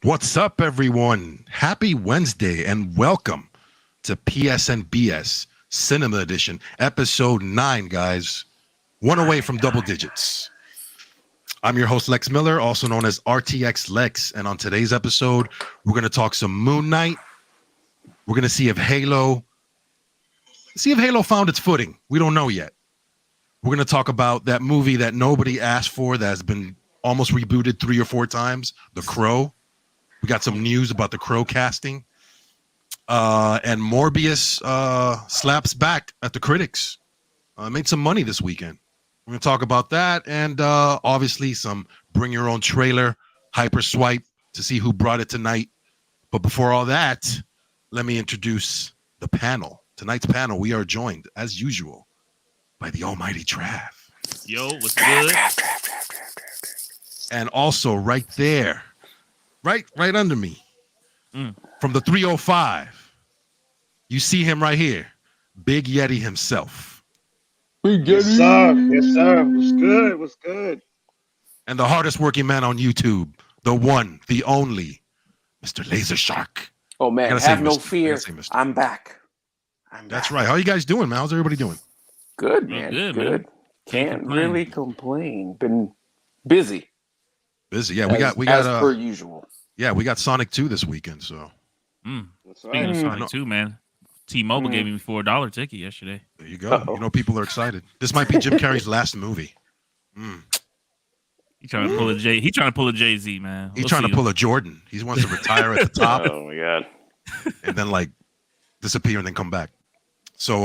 What's up, everyone? Happy Wednesday and welcome to PSNBS Cinema Edition, Episode 9, guys. One away from double digits. I'm your host, Lex Miller, also known as RTX Lex, and on today's episode, we're going to talk some Moonknight. We're going to see if Halo found its footing. We don't know yet. We're going to talk about that movie that nobody asked for that has been almost rebooted 3 or 4 times, The Crow. We got some news about the Crow casting. And Morbius slaps back at the critics. Made some money this weekend. We're going to talk about that and obviously some bring your own trailer, hyper swipe to see who brought it tonight. But before all that, let me introduce the panel. Tonight's panel, we are joined, as usual, by the almighty Trav. Yo, what's good? And also right there, right under me, from the 305, you see him right here, Big Yeti himself. Yes, sir. Yes, sir. What's good? And the hardest working man on YouTube, the one, the only, Mr. Laser Shark. Oh, man, have no fear. I'm back. That's right. How you guys doing, man? How's everybody doing? Good, man. Good, Good. man. Can't really complain. Been busy. Yeah. We got as per usual. Yeah, we got Sonic 2 this weekend, so. Speaking of Sonic 2, man, T-Mobile gave me $4 ticket yesterday. There you go. Uh-oh. You know, people are excited. This might be Jim Carrey's last movie. He trying to pull a Jay-Z, man. He's trying to pull a Jordan. He wants to retire at the top. Oh my god. And then like disappear and then come back. So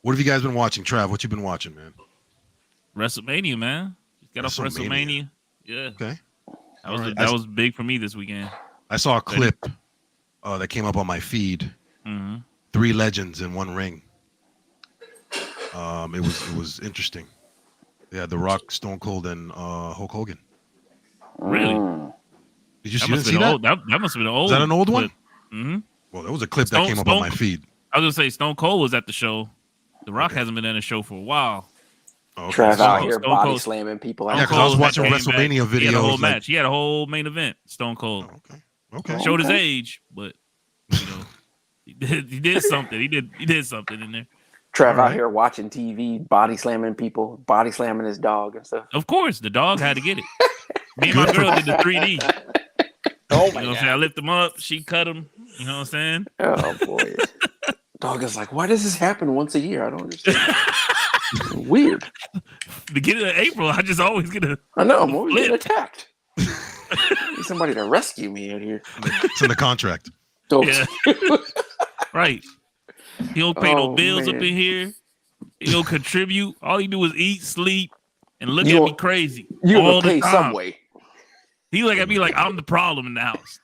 what have you guys been watching? Trav, what you been watching, man? WrestleMania, man. Just got off WrestleMania. Yeah. Okay. That was big for me this weekend. I saw a clip that came up on my feed. 3 legends in one ring. It was interesting. Yeah, The Rock, Stone Cold, and Hulk Hogan. Really? Did you see that? That must have been old. Is that an old one? Mm-hmm. Well, that was a clip that came up on my feed. I was going to say Stone Cold was at the show. The Rock hasn't been in a show for a while. Okay. Trav out here body slamming people. Yeah, because I was watching WrestleMania videos. He had a whole match. He had a whole main event, Stone Cold. Okay. Showed his age, but, you know, he did something. He did something in there. Trav out here watching TV, body slamming people, body slamming his dog and stuff. Of course, the dog had to get it. Me and my girl did the 3D. Oh my God. You know what I'm saying? I lift him up, she cut him. You know what I'm saying? Oh boy. Dog is like, why does this happen once a year? I don't understand. Weird. Beginning of April, I just always get a. I know, I'm always getting attacked. Need somebody to rescue me out here. It's in the contract. Yeah. Right. He don't pay no bills up in here. He don't contribute. All he do is eat, sleep, and look at me crazy. You all pay the time. some way. He look at me like I'm the problem in the house.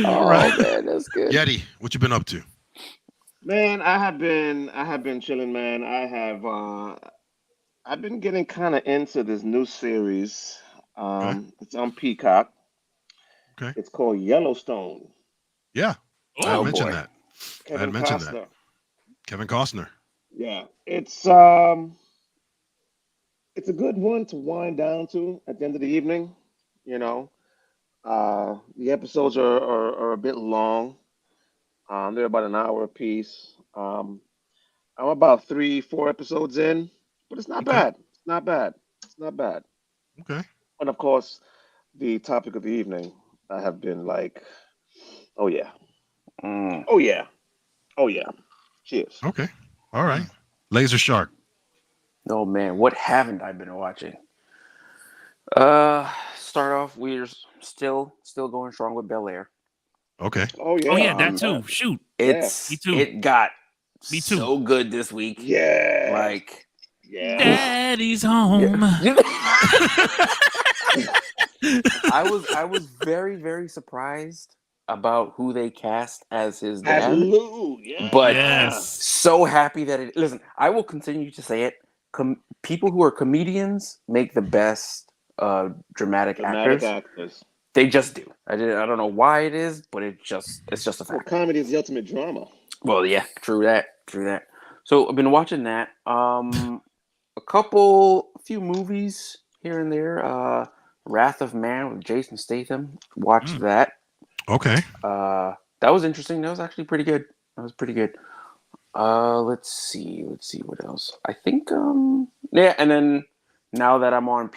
All right, man, that's good. Yeti, what you been up to? Man, I have been chilling, man. I've been getting kind of into this new series. It's on Peacock. Okay. It's called Yellowstone. Yeah. I had mentioned that. Kevin Costner. Kevin Costner. Yeah. It's a good one to wind down to at the end of the evening, you know. The episodes are a bit long. They're about an hour apiece. I'm about 3-4 episodes in, but it's not bad. It's not bad. Okay. And of course, the topic of the evening, I have been like, oh yeah. Cheers. Okay. All right. Laser Shark. Oh man, what haven't I been watching? Start off, we're still going strong with Bel Air. Okay. Oh yeah. Oh yeah, that too. Shoot. Me too. It got so good this week. Yeah. Like, Daddy's home. Yeah. I was very, very surprised about who they cast as his dad. But so happy that it. Listen, I will continue to say it. People who are comedians make the best dramatic actors. They just do. I don't know why it is, but it's just a fact. Well, comedy is the ultimate drama. Well, yeah, true that. So I've been watching that. A few movies. here and there. Wrath of Man with Jason Statham. Watched that. Okay. That was interesting. That was actually pretty good. Let's see what else. I think yeah, and then now that I'm on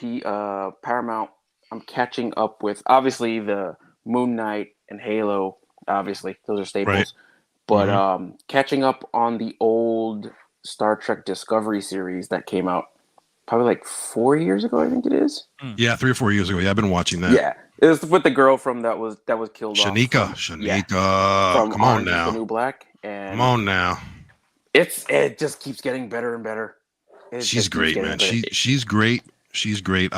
Paramount, I'm catching up with obviously the Moon Knight and Halo. Obviously, those are staples. Right. But catching up on the old Star Trek Discovery series that came out probably like 4 years ago, I think it is. Yeah, 3 or 4 years ago. Yeah, I've been watching that. Yeah, it was with the girl from that was killed Shanika. off. Shanika. From Come on Orange is now. the New Black. And Come on now. it just keeps getting better and better. She's great, man. She's great. She's great.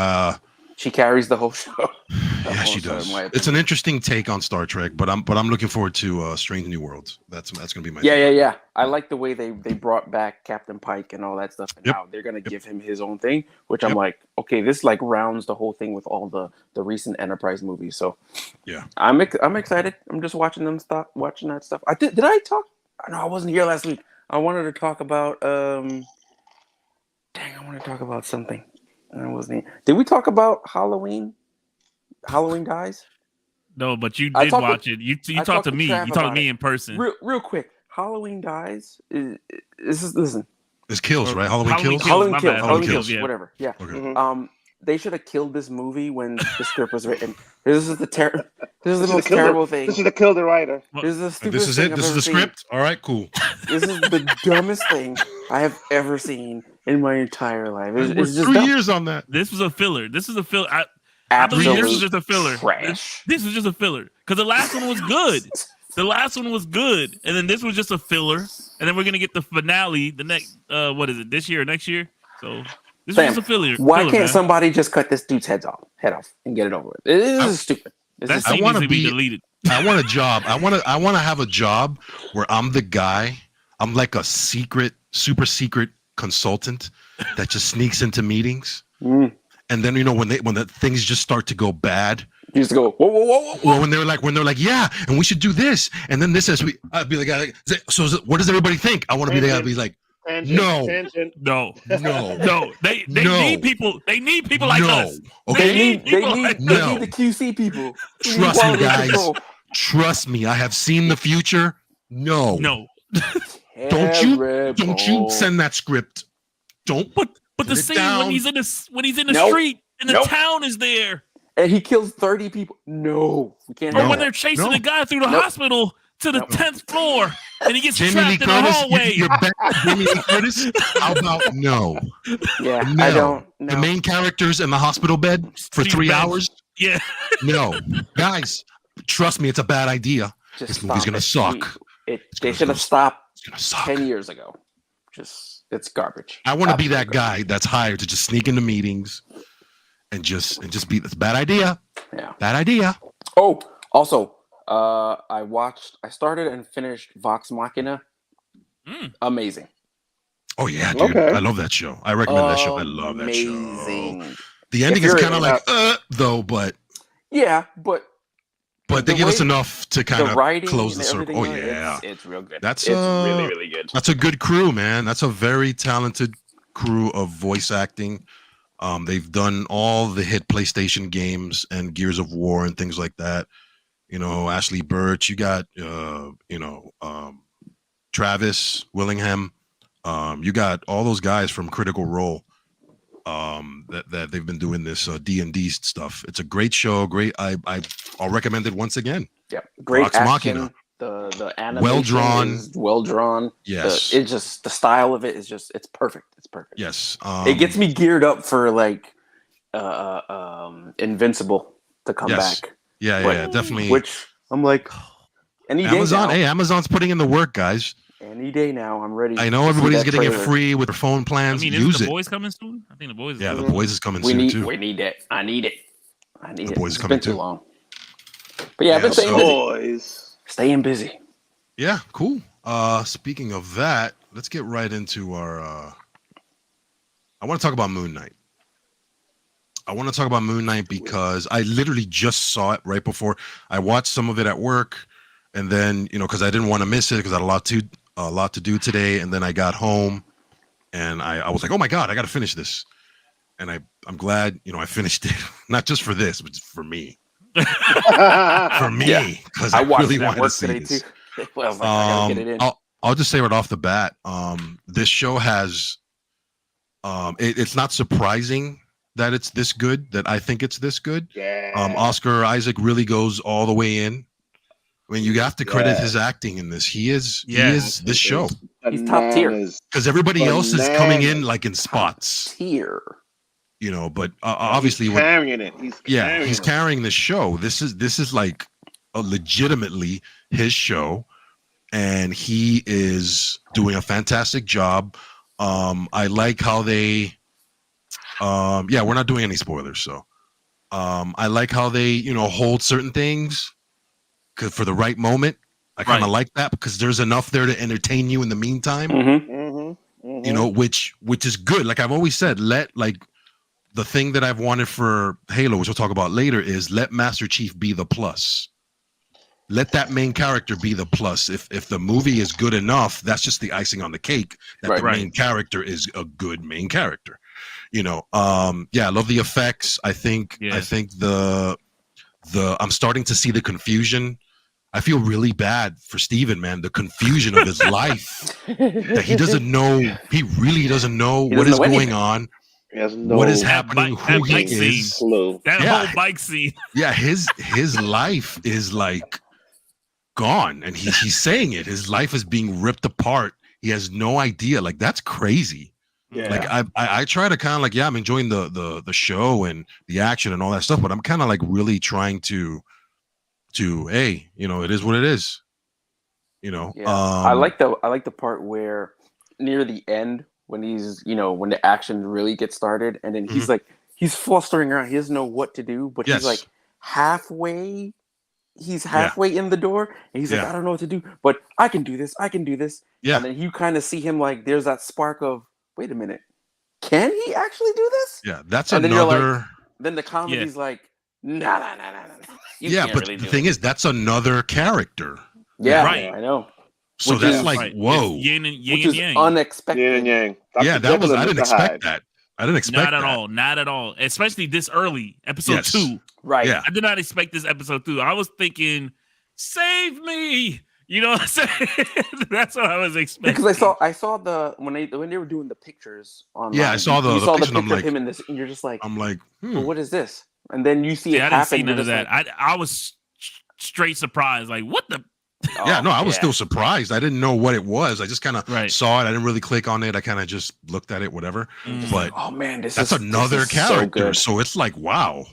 She carries the whole show. Yeah, she does. It's an interesting take on Star Trek, but I'm looking forward to Strange New Worlds. That's gonna be my yeah. I like the way they brought back Captain Pike and all that stuff, and now they're gonna give him his own thing, which I'm like, okay, this like rounds the whole thing with all the recent Enterprise movies. So yeah, I'm excited. I'm just watching that stuff. Did I talk? No, I wasn't here last week. I wanted to talk about I want to talk about something. I wasn't here. Did we talk about Halloween? Halloween Dies? No, but you did watch it. You talked to me. You talked to me in person. Real quick. Halloween Dies. Listen. It's kills, right? Halloween kills. Halloween kills. Yeah. Whatever. Yeah. Okay. Mm-hmm. They should have killed this movie when the script was written. This is the most terrible thing. This is to kill the writer. This is the stupidest This is it. This is the script. All right, cool. This is the dumbest thing I have ever seen in my entire life. It's just 3 years on that. This was a filler. I Absolutely believe this was just a filler. Trash. This was just a filler because the last one was good. And then this was just a filler. And then we're gonna get the finale the next. What is it? This year or next year? So this was just a filler. Why can't somebody just cut this dude's head off and get it over with? This is stupid. That scene needs to be deleted. I want a job. I want to have a job where I'm the guy. I'm like a super secret consultant that just sneaks into meetings. And then when the things just start to go bad, you just go whoa. Well, when they're like, yeah, and we should do this, and then this I'd be the guy. So what does everybody think? I want to be the guy. I'd be like, no. They need people. They need people like us. Okay, they need the QC people. Trust me, guys. Trust me. I have seen the future. No. Don't you send that script. Don't. But the scene when he's in the street and the town is there and he kills 30 people. No, we can't. Or when they're chasing the guy through the hospital to the 10th floor and he gets trapped in the hallway. You're back, Jamie Lee Curtis. How about no? Yeah, no. I don't. No. The main characters in the hospital bed for 3 hours. Yeah. No, guys, trust me, it's a bad idea. This movie's gonna suck. They should have stopped 10 years ago. It's garbage. I want to be that guy that's hired to just sneak into meetings and just be. That's a bad idea. Yeah, bad idea. Oh, also, I started and finished Vox Machina. Amazing. Oh yeah, dude. Okay. I love that show. I recommend that show. I love that show. Amazing. The ending is kind of like though, but yeah, but they give us enough to kind of close the circle. Oh yeah, it's real good. It's really, really good. That's a good crew, man. That's a very talented crew of voice acting. They've done all the hit PlayStation games and Gears of War and things like that. Ashley Birch. You got Travis Willingham. You got all those guys from Critical Role. That they've been doing this D&D stuff. It's a great show. Great. I'll recommend it once again. Yeah, great Vox action. Machina. The animation well drawn. Yes, it's just the style of it is just it's perfect. It's perfect. Yes, it gets me geared up for like Invincible to come back. Yeah, definitely. Which I'm like, Amazon. Hey, Amazon's putting in the work, guys. Any day now, I'm ready. I know everybody's getting it free with their phone plans. Use The Boys coming soon? I think The Boys. The Boys is coming soon too. We need it. I need it. The Boys is coming too long. But yeah, I've been staying busy. Yeah, cool. Speaking of that, let's get right into our. I want to talk about Moonknight. Because I literally just saw it right before. I watched some of it at work, and then because I didn't want to miss it because I had a lot to do today, and then I got home, and I was like, oh my god, I got to finish this. and I'm glad I finished it, not just for this, but for me. For me, because I watched really it at wanted to work see today this. too. Well, I was like, I gotta get it in. I'll just say right off the bat, this show has, it's not surprising that it's this good, that I think it's this good. Yeah. Oscar Isaac really goes all the way in. I mean, you have to credit his acting in this. He is this show. He's top tier. Because everybody else is coming in like in spots. Tier. But obviously, he's carrying it. He's carrying the show. This is like legitimately his show, and he is doing a fantastic job. I like how they, we're not doing any spoilers, so I like how they, hold certain things for the right moment. I kind of like that because there's enough there to entertain you in the meantime. Which is good. Like I've always said, the thing that I've wanted for Halo, which we'll talk about later, is let Master Chief be the plus. Let that main character be the plus. If the movie is good enough, that's just the icing on the cake. That the main character is a good main character. I love the effects. I think the I'm starting to see the confusion. I feel really bad for Steven, man. The confusion of his life. That he doesn't know. He really doesn't know what is going on. What is happening? Who he is? That whole bike scene. Yeah, his life is like gone, and he's saying it. His life is being ripped apart. He has no idea. Like that's crazy. Yeah. Like I try to kind of like I'm enjoying the show and the action and all that stuff, but I'm kind of like really trying to hey, it is what it is. I like the part where near the end when he's when the action really gets started, and then he's like he's flustering around, he doesn't know what to do, but he's like halfway in the door, and he's like, I don't know what to do, but I can do this. Yeah. And then you kind of see him like there's that spark of wait a minute, can he actually do this? Yeah, that's and another. Then the comedy's like, nah. But the thing is, that's another character. Yeah, right. I know. So that's like, whoa, yin and yang, unexpected. Yin and yang. Yeah, that was. I didn't expect that. I didn't expect that. Not at all. Especially this early, episode 2. Right. Yeah. I did not expect this episode 2. I was thinking, save me. You know what I'm saying? That's what I was expecting. Because I saw the when they were doing the pictures online. Yeah, I saw the picture of him in this, and you're just like, I'm like, well, what is this? And then you see it happen. I didn't see none of that. Like, I was straight surprised. Like, what the? I was still surprised. I didn't know what it was. I just kind of saw it. I didn't really click on it. I kind of just looked at it, whatever. But oh man, that's another character. So it's like, wow,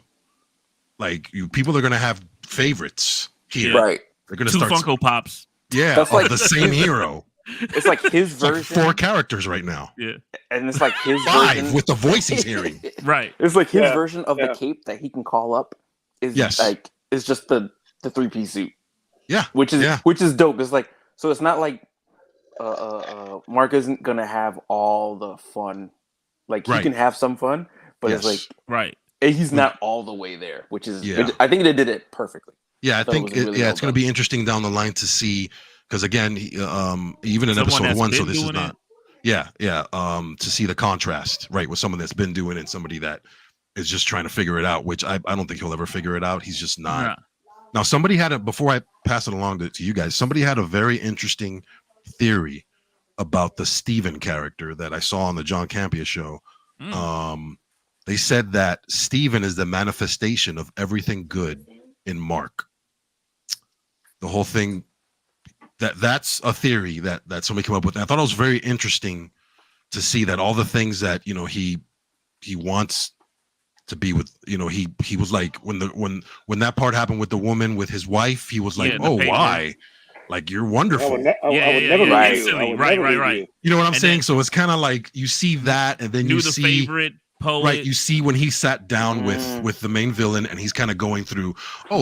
like people are gonna have favorites here, right? They're gonna start Funko Pops. Yeah, that's like the same hero. It's like his version. Like 4 characters right now. Yeah, and it's like his 5 version. with the voice he's hearing. Right. It's like his version of the cape that he can call up. Is just the 3-piece suit. Yeah, which is dope. It's like so. It's not like Mark isn't gonna have all the fun. Like he can have some fun, but it's like he's not all the way there. Which is I think they did it perfectly. Yeah, I think it's going to be interesting down the line to see because again, even in episode 1, so this is not. To see the contrast, right, with someone that's been doing it and somebody that is just trying to figure it out. Which I don't think he'll ever figure it out. He's just not. Yeah. Now, somebody had before I pass it along to you guys, somebody had a very interesting theory about the Steven character that I saw on the John Campea show. They said that Steven is the manifestation of everything good in Mark. The whole thing, that's a theory that somebody came up with. And I thought it was very interesting to see that all the things that, he wants to be with, he was like when that part happened with the woman with his wife, he was like, why? Like, you're wonderful. I would never leave you. Right. You know what I'm saying? So it's kind of like you see that, and then you see the favorite poet. Right. You see when he sat down with the main villain, and he's kind of going through,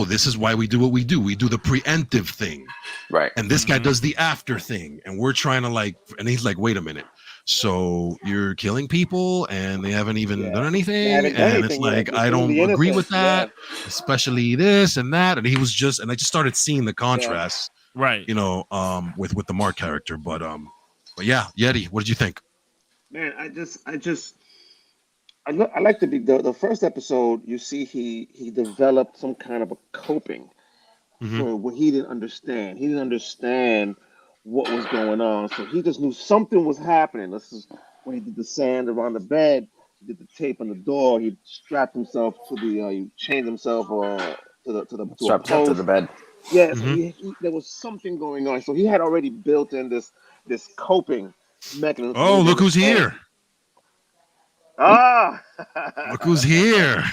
this is why we do what we do. We do the preemptive thing. Right. And this guy does the after thing. And we're trying to and he's like, wait a minute. So you're killing people and they haven't even done anything. And it's like, I don't agree with that, especially this and that. And he was and I just started seeing the contrast, right. With the Mark character. But yeah, Yeti, what did you think? Man, I like the first episode. You see, he developed some kind of a coping Hmm. for what he didn't understand. He didn't understand what was going on, so he just knew something was happening. This is when he did the sand around the bed. He did the tape on the door. He strapped himself to he chained himself to a Strapped himself to the post. bed. Yeah, so Hmm. there was something going on. So he had already built in this coping mechanism for what Oh, he look didn't who's understand. here! Ah. Look who's here!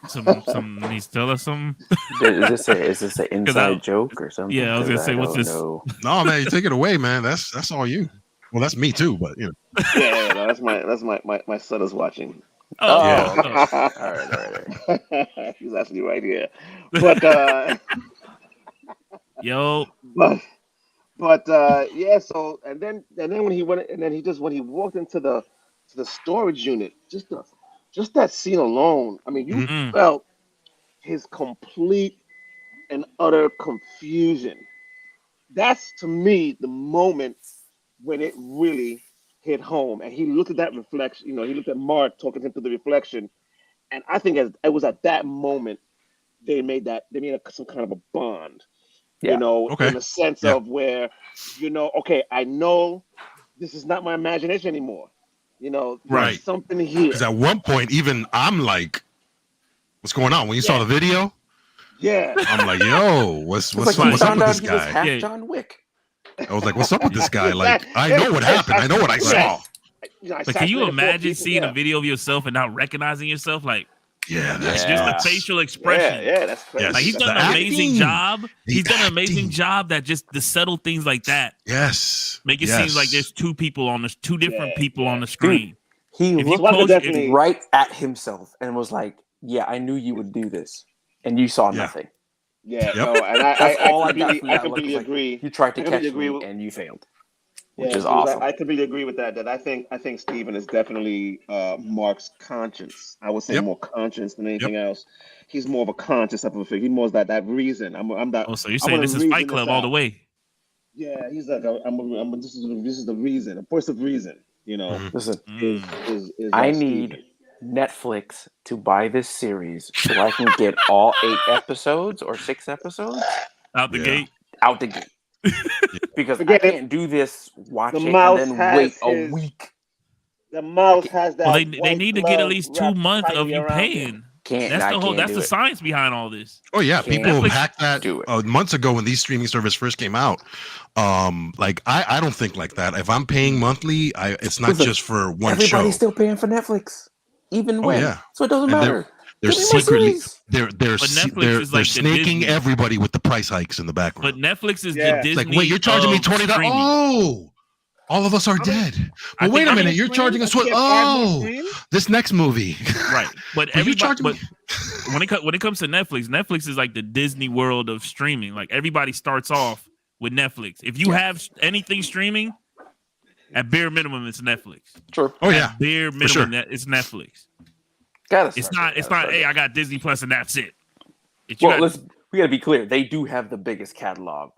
Some needs to tell us some. Is this an inside joke or something? Yeah, I was gonna 'Cause say, what's don't this? know. No, man, you take it away, man. That's all you. Well, that's me too, but Yeah, no, that's my son is watching. Oh, Yeah. okay. Oh. All right. He's actually right here. But Yo, but yeah, so and then when he went and then he just when he walked into the storage unit, just that scene alone, I mean, you Mhm. mm, felt his complete and utter confusion. That's to me the moment when it really hit home. And he looked at that reflection, he looked at Mark talking to him through the reflection. And I think it was at that moment they made some kind of a bond, Yeah. Okay. in a sense Yeah. of where, okay, I know this is not my imagination anymore. There's Right. something here. Because at one point, even I'm like, "What's going on?" When you saw the video, Yeah. I'm like, "Yo, what's It's like he up found with out this he was guy?" half Yeah. John Wick. I was like, "What's up with this guy?" Like, I know what happened. I know what I saw. but can you imagine seeing a video of yourself and not recognizing yourself? Like, Yeah, that's just the nuts. facial expression. Yeah, that's crazy. Yes. Like he's done The an amazing acting. job. The He's done an amazing acting. job that just the subtle things like that Yes. make it seem like there's two different people on the screen. He If you looked close, definitely- right at himself and was like, "Yeah, I knew you would do this," and you saw Yeah. nothing. Yeah, Yep. no, and I That's all I got completely, from I that look. completely Was like, agree. you tried to I catch completely agree me with- and you failed, which Yeah, is dude, awesome. I completely agree with that. That I think Steven is definitely Mark's conscience. I would say Yep. more conscience than anything else. He's more of a conscious type of figure. He's more of that reason. I'm that. oh, so you're I saying wanna this is reason Fight Club all the out. way? Yeah, he's like this is the reason, a voice of reason. Mhm. Listen, Is I Steven. need Netflix to buy this series so I can get all 8 episodes or 6 episodes Out the Yeah. gate. out the gate. Because Forget I it. can't do this, watch The it, mouse and then has wait a his- week. The mouse has that. Well, they white need to get at glove least 2 wrapped months of tightly you around him. paying. Can't. That's I the whole. can't That's do the it. science behind all this. Oh yeah, Can't people Netflix hacked that do it. months ago when these streaming services first came out. Like I don't think like that. If I'm paying monthly, it's not Listen, just for one Everybody's show. still paying for Netflix, even when. yeah. So it doesn't And matter. They're Give me more secretly series. they're Netflix is they're like the snaking Disney. everybody with the price hikes in the background. But Netflix is Yeah. the It's It's Disney. like, wait, you're charging me of $20. streaming. Oh, all of us are dead. I But wait think- a minute, you're charging us what? Oh, this next movie. right. But But you're charging everybody. When it comes to Netflix is like the Disney world of streaming. Like everybody starts off with Netflix. If you have anything streaming, at bare minimum, it's Netflix. True. Oh yeah, At bare minimum, sure. it's Netflix. It's It's not. Hey, I got Disney Plus and that's it. If Well, we gotta be clear. They do have the biggest catalog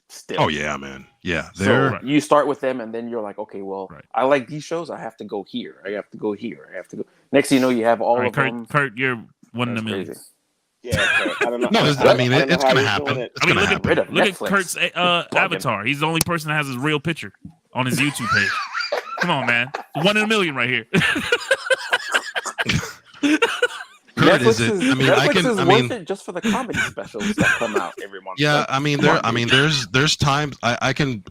still. Oh yeah, man. Yeah, So they're you start with them, and then you're like, okay, well, Right. I like these shows. I have to go here. I have to go here. I have to go. Next thing you know, you have all all right, of them. Kurt, you're one in a That's million. crazy. Yeah, I don't know. No, I mean, don't know it's how gonna he's happen. doing it. It's I mean, gonna look happen. Rid of Look Netflix. at Kurt's avatar. He's the only person that has his real picture on his YouTube page. Come on, man. One in a million right here. Kurt, is it? I mean, I Netflix can. is I worth mean, it just for the comedy specials that come out every month. yeah. Like, I mean, come on, dude. there's times I can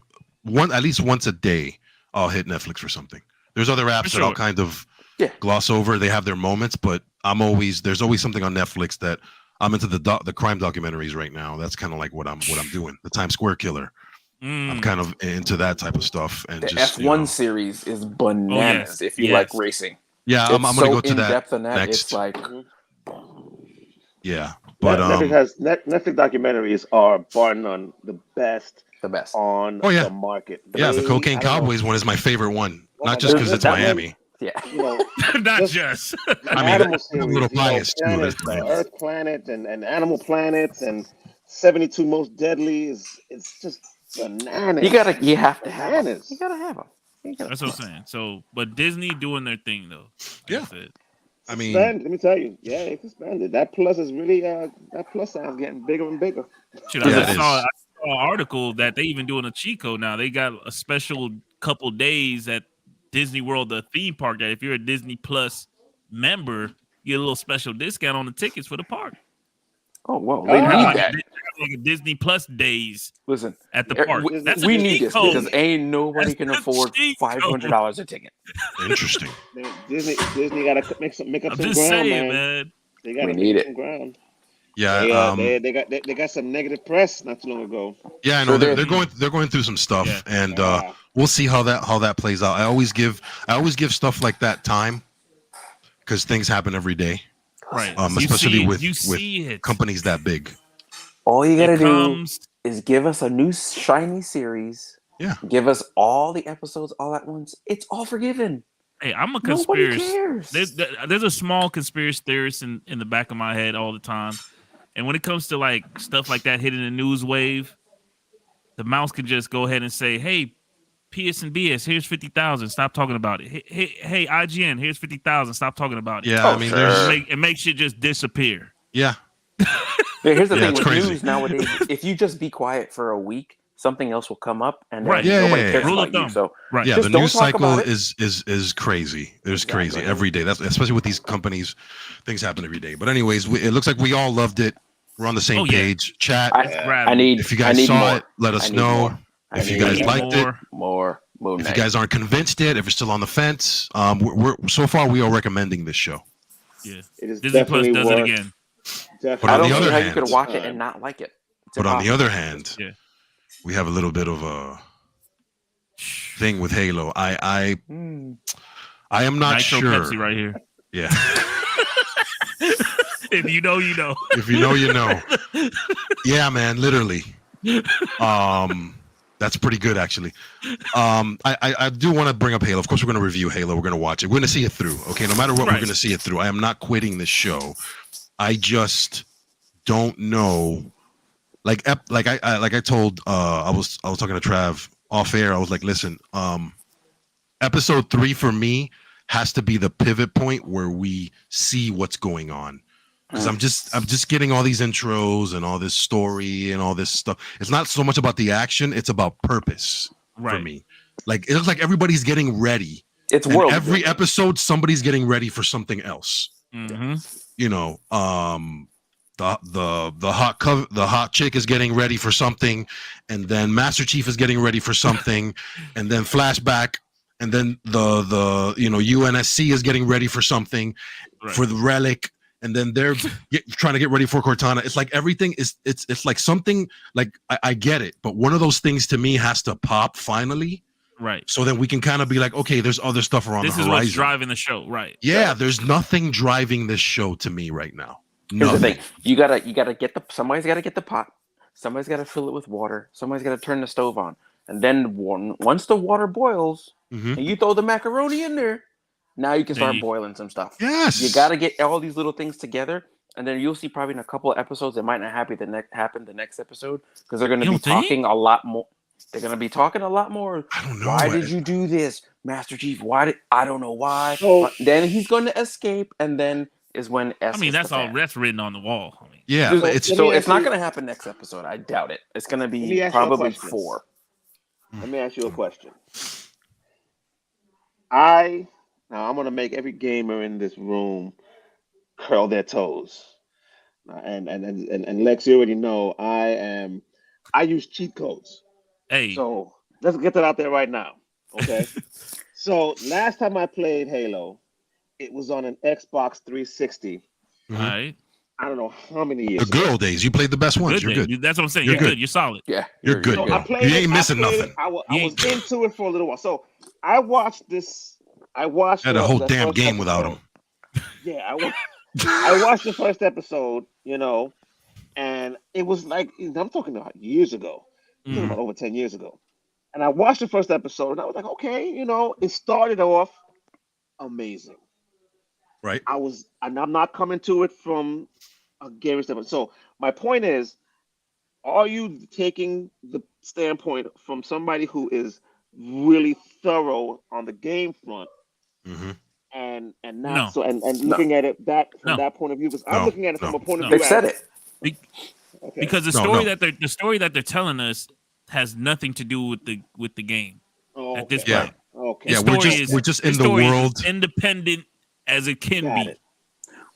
at least once a day I'll hit Netflix for something. There's other apps that I'll sure. kind of Yeah. gloss over. They have their moments, but there's always something on Netflix that I'm into the crime documentaries right now. That's kind of like what I'm doing. The Times Square Killer. I'm kind of into that type of stuff and The just F1 series is bananas if you like racing. Yeah, I'm It's gonna so go to in that depth in that. next. It's like Yeah, but Netflix documentaries are bar none the best the best. on Oh, yeah. the market. yeah, the Cocaine I don't know. Cowboys one is my favorite one. Oh my Not just God, because it's that one- Miami. Yeah. You know, Not Just- just. I mean, animal I'm a little series, biased, too. planets, There's- Earth Planet and Animal Planets and 72 Most Deadly it's just bananas. You have to have them. Bananas. You gotta have them. That's what I'm saying. So, but Disney doing their thing though. Like I said. I mean, let me tell you, it's expanded. That plus is really that plus sign's getting bigger and bigger. Shit, I saw an article that they even doing a cheat code now. They got a special couple days at Disney World, the theme park. That if you're a Disney Plus member, you get a little special discount on the tickets for the park. Oh well, they need that. Like a Disney Plus days. Listen, at the park. We need this because ain't nobody can afford $500 a ticket. Interesting. Disney got to make up some ground, man. They got to make some ground. Yeah, they got some negative press not too long ago. Yeah, I know they're going through some stuff, and we'll see how that plays out. I always give stuff like that time because things happen every day, right? Especially with companies that big. All you gotta do is give us a new shiny series. Yeah, give us all the episodes all at once. It's all forgiven. Hey, I'm a conspiracy. There's a small conspiracy theorist in the back of my head all the time. And when it comes to like stuff like that hitting the news wave, the mouse can just go ahead and say, "Hey, PS and BS, here's 50,000. Stop talking about it. Hey, IGN, here's 50,000. Stop talking about it." Yeah, I mean, it makes shit just disappear. Yeah. Here's the thing with news nowadays: if you just be quiet for a week, something else will come up, and nobody cares about you. So, the news cycle is crazy. It's crazy every day. That's especially with these companies. Things happen every day. But anyways, it looks like we all loved it. We're on the same page. Chat. If you guys saw it, let us know. If you guys liked it, more. If you guys aren't convinced yet, if you're still on the fence, we're so far we are recommending this show. Yeah, it is Disney Plus does it again. But on the other hand, you could watch it and not like it. But on the other hand, we have a little bit of a thing with Halo. I am not Nitro sure. Pepsi right here. Yeah. If you know, you know. If you know, you know. Yeah, man, literally. That's pretty good, actually. I do want to bring up Halo. Of course, we're going to review Halo. We're going to watch it. We're going to see it through. Okay, no matter what, we're going to see it through. I am not quitting this show. I just don't know. Like I told, I was talking to Trav off air. I was like, listen, episode 3 for me has to be the pivot point where we see what's going on. Because I'm just getting all these intros and all this story and all this stuff. It's not so much about the action; it's about purpose for me. Like it looks like everybody's getting ready. It's world. Every episode, somebody's getting ready for something else. Mm-hmm. You know, the hot chick is getting ready for something, and then Master Chief is getting ready for something, and then flashback, and then the UNSC is getting ready for something for the relic. And then they're trying to get ready for Cortana. It's like everything is. It's like something. Like I get it, but one of those things to me has to pop finally, right? So then we can kind of be like, okay, there's other stuff around the horizon. This is what's driving the show, right? Yeah, there's nothing driving this show to me right now. Here's the thing: you gotta get somebody's got to get the pot. Somebody's got to fill it with water. Somebody's got to turn the stove on, and then once the water boils, and you throw the macaroni in there. Now you can start boiling some stuff. Yes. You got to get all these little things together, and then you'll see probably in a couple of episodes it might not happen the next episode because they're going to be talking a lot more. They're going to be talking a lot more. I don't know. Why did you do this, Master Chief? I don't know why. Then he's going to escape, and then is when that's written on the wall. It's not going to happen next episode. I doubt it. It's going to be probably 4. Let me ask you a question. Now, I'm going to make every gamer in this room curl their toes. And Lex, you already know I use cheat codes. Hey. So let's get that out there right now. Okay. So last time I played Halo, it was on an Xbox 360. All right. I don't know how many years. The good old days. You played the best ones. You're good. That's what I'm saying. You're good. You're solid. Yeah. You're good. So you ain't missing nothing. I was into it for a little while. So I watched this. Had a whole damn game without him. Yeah, I watched the first episode, and it was like, I'm talking about years ago. I'm talking about over 10 years ago. And I watched the first episode, and I was like, okay, it started off amazing. Right. And I'm not coming to it from a gamer standpoint. So my point is, are you taking the standpoint from somebody who is really thorough on the game front. Mm-hmm. And not No. so and looking at it from that point of view, because I'm No. looking at it from a point of They've view. said it. Okay. Because the story that they're telling us has nothing to do with the game at this point. Okay. Yeah, we're just in the world, independent as it can be.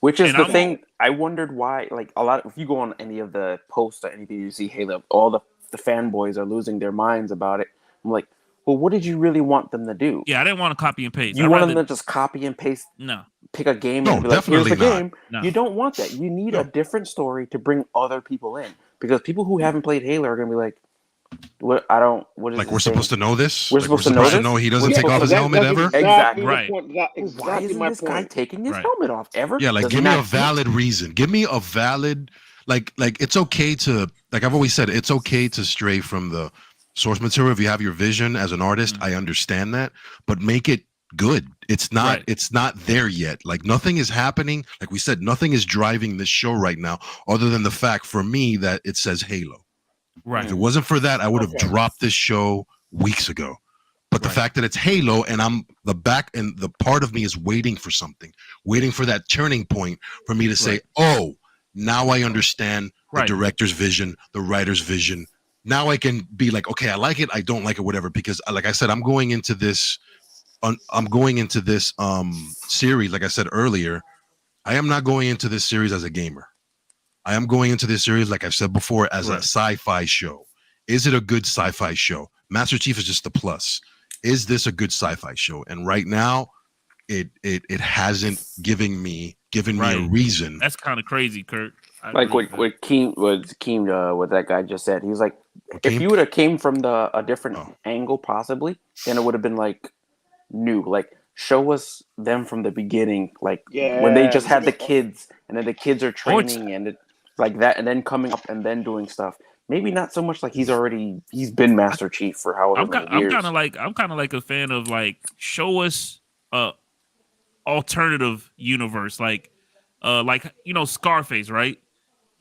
Which is the thing. I wondered why. Like a lot, if you go on any of the posts or anything, you see, hey, look, all the fanboys are losing their minds about it. I'm like, well, what did you really want them to do? Yeah, I didn't want to copy and paste. You want them to just copy and paste? No. Pick a game and be like, here's the game. No. You don't want that. You need a different story to bring other people in, because people who haven't played Halo are gonna be like, "What? I don't. What is like we're supposed to know this? We're supposed to know he doesn't take off his helmet ever? Exactly. Right. Why isn't this guy taking his helmet off ever? Yeah, like give me a valid reason. Give me a valid like it's okay to, like I've always said, it's okay to stray from the source material if you have your vision as an artist. I understand that, but make it good. It's not there yet. Like nothing is happening. Like we said, nothing is driving this show right now other than the fact for me that it says Halo. Right. If it wasn't for that, I would have dropped this show weeks ago. But the fact that it's Halo and I'm the part of me is waiting for something, waiting for that turning point for me to say, oh, now I understand the director's vision, the writer's vision. Now I can be like, okay, I like it, I don't like it, whatever. Because like I said, I'm going into this series, like I said earlier, I am not going into this series as a gamer. I am going into this series, like I've said before, as a sci-fi show. Is it a good sci-fi show? Master Chief is just a plus. Is this a good sci-fi show? And right now, it hasn't given me a reason. That's kind of crazy, Kurt. Like what that guy just said. He was like, if you would have came from a different angle, possibly, then it would have been like new. Like show us them from the beginning, like when they just had the kids, and then the kids are training and it, like that, and then coming up and then doing stuff. Maybe not so much like he's been Master Chief for however many years. I'm kind of like a fan of like show us a alternative universe, like Scarface, right?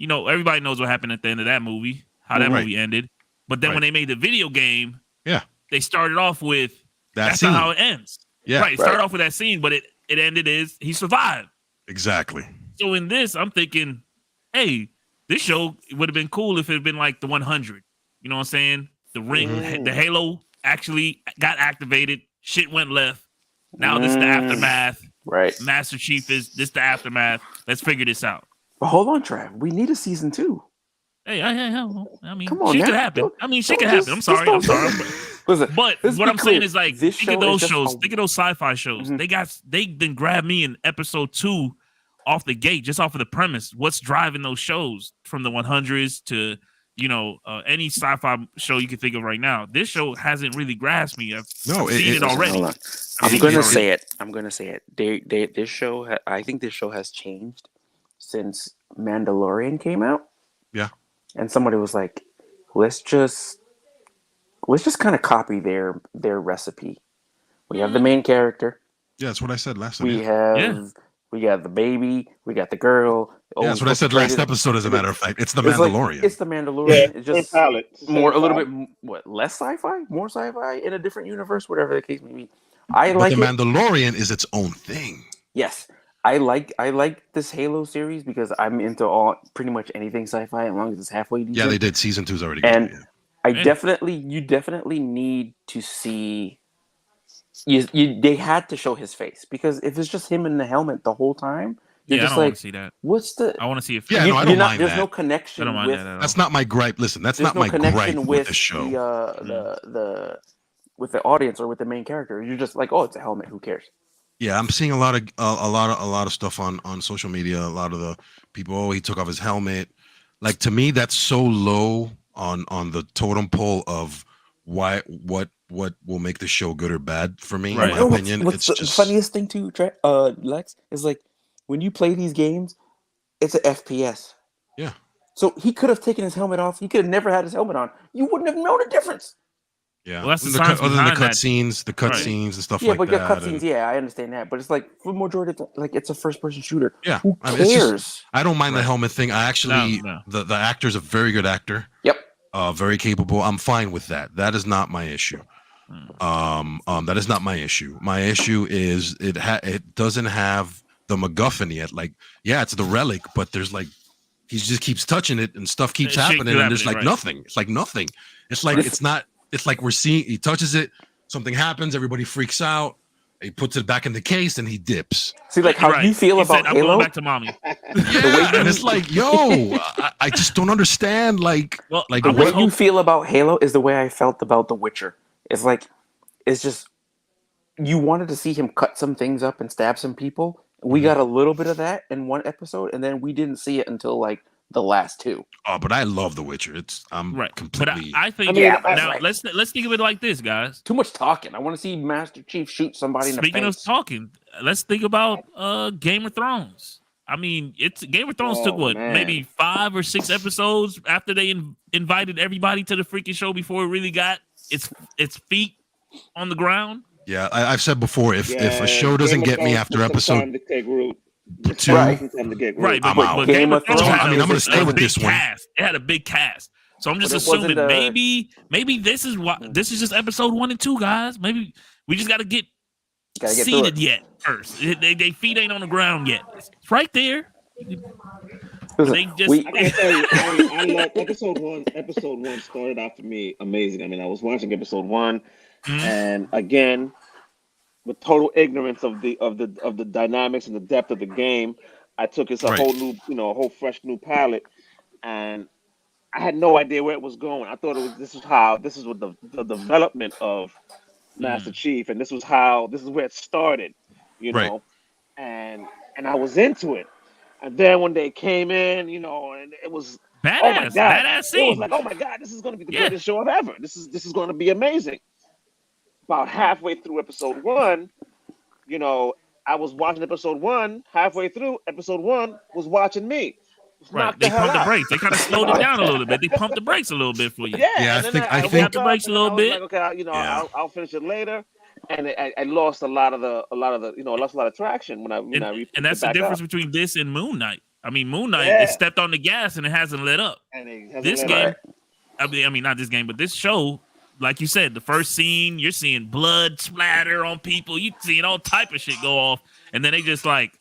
Everybody knows what happened at the end of that movie, how that movie ended. But then when they made the video game, they started off with that's not how it ends. Yeah, right. Started off with that scene, but it ended as he survived. Exactly. So in this, I'm thinking, hey, this show would have been cool if it had been like the 100. You know what I'm saying? The ring, the Halo actually got activated. Shit went left. Now this is the aftermath. Right. Master Chief is this the aftermath. Let's figure this out. But hold on, Trav. We need a season 2. Hey, I mean, come on, shit could happen. Shit could happen. I'm sorry. Listen, but what I'm saying is like, think of those shows. Think of those sci-fi shows. Mm-hmm. They then grabbed me in episode 2 off the gate, just off of the premise. What's driving those shows from the 100s to any sci-fi show you can think of right now? This show hasn't really grasped me. I've seen it already. I'm gonna say it. This show, I think this show has changed since Mandalorian came out. Yeah. And somebody was like, let's just kind of copy their recipe. We have the main character. Yeah, that's what I said last time. We got the baby. We got the girl. Yeah, that's what I said last episode. As a matter of fact, it's the Mandalorian. It's the Mandalorian. Yeah, it's just a little bit less sci-fi, more sci-fi in a different universe, whatever the case may be. But the Mandalorian is its own thing. Yes, I like this Halo series because I'm into pretty much anything sci-fi as long as it's halfway decent. Yeah, they did. Season 2's already and good. You definitely need to see. They had to show his face because if it's just him in the helmet the whole time, you're just I don't want to see that. What's the? I want to see if I don't mind there's that. No connection. I don't mind that at all. That's not my gripe. Listen, that's not my gripe with the show. With the audience or with the main character, you're just like, oh, it's a helmet. Who cares? Yeah, I'm seeing a lot of stuff on social media. A lot of the people, oh, he took off his helmet. Like to me, that's so low on the totem pole of what will make the show good or bad for me. Right. In my opinion, what's the funniest thing too, Lex, is like when you play these games, it's an FPS. Yeah. So he could have taken his helmet off. He could have never had his helmet on. You wouldn't have known a difference. Yeah. Well, that's other than the cutscenes, and stuff like that. Yeah, but cutscenes, I understand that. But it's like for the majority of it's a first-person shooter. Yeah. Who cares? I don't mind the helmet thing. I actually the actor's a very good actor. Yep. Very capable. I'm fine with that. That is not my issue. That is not my issue. My issue is it doesn't have the MacGuffin yet. Like, yeah, it's the relic, but there's like he just keeps touching it and stuff keeps happening, and there's like nothing. It's like nothing. It's like it's not. It's like we're seeing. He touches it, something happens, everybody freaks out. He puts it back in the case and he dips. See, like how you feel about Halo? I'm going back to mommy. And it's like, yo, I just don't understand. Like the way you feel about Halo is the way I felt about The Witcher. It's like, it's just, you wanted to see him cut some things up and stab some people. We got a little bit of that in one episode, and then we didn't see it until like the last two. Oh, but I love The Witcher. I'm completely. But I think now let's think of it like this, guys. Too much talking. I want to see Master Chief shoot somebody in the face. Speaking of talking, let's think about Game of Thrones. I mean, Game of Thrones took maybe 5 or 6 episodes after they invited everybody to the freaking show before it really got its feet on the ground. Yeah, I've said before, if a show doesn't get me after episode 2, right, but Game of Thrones. I'm going to stay with this one. It had a big cast, so I'm just assuming maybe this is just episode 1 and 2, guys. Maybe we just got to get seated yet first. They feet ain't on the ground yet. It's right there. They just. I love episode 1. Episode 1 started out for me amazing. I mean, I was watching episode 1, and again, with total ignorance of the dynamics and the depth of the game, I took it a whole new, a whole fresh new palette, and I had no idea where it was going. I thought this is what the development of Master Chief, and this is where it started, know, and I was into it. And then when they came in, and it was badass scene. It was like, oh my God, this is going to be the greatest show ever. This is going to be amazing. About halfway through episode 1, I was watching episode 1. Halfway through episode 1 was watching me. Right. They pumped the brakes. They kind of slowed it down a little bit. They pumped the brakes a little bit for you. Yeah. I think the brakes a little bit. Like, okay, I'll finish it later. And I lost a lot of traction when I and that's the difference between this and Moonknight. I mean, Moonknight it stepped on the gas and it hasn't let up. This game, I mean, not this game, but this show, like you said, the first scene, you're seeing blood splatter on people. You're seeing all type of shit go off, and then they just like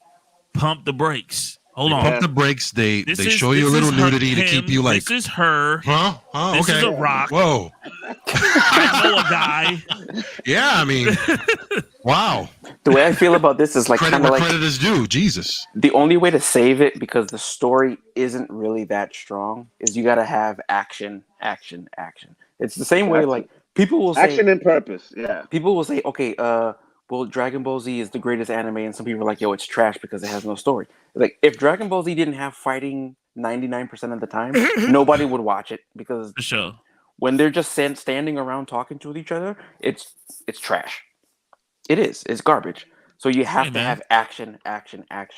pump the brakes. Hold on. Pump the brakes. They show you a little nudity to keep you like. This is her. Huh? Oh, this is a rock. Whoa. I know a guy. Yeah, I mean, wow. The way I feel about this is like credit where credit is due. Jesus. The only way to save it, because the story isn't really that strong, is you got to have action. It's the same way like people will say action and purpose. Yeah. People will say, okay, well, Dragon Ball Z is the greatest anime, and some people are like, yo, it's trash because it has no story. Like, if Dragon Ball Z didn't have fighting 99% of the time, nobody would watch it, because for sure, when they're just standing around talking to each other, it's trash. It is. It's garbage. So you have to have action.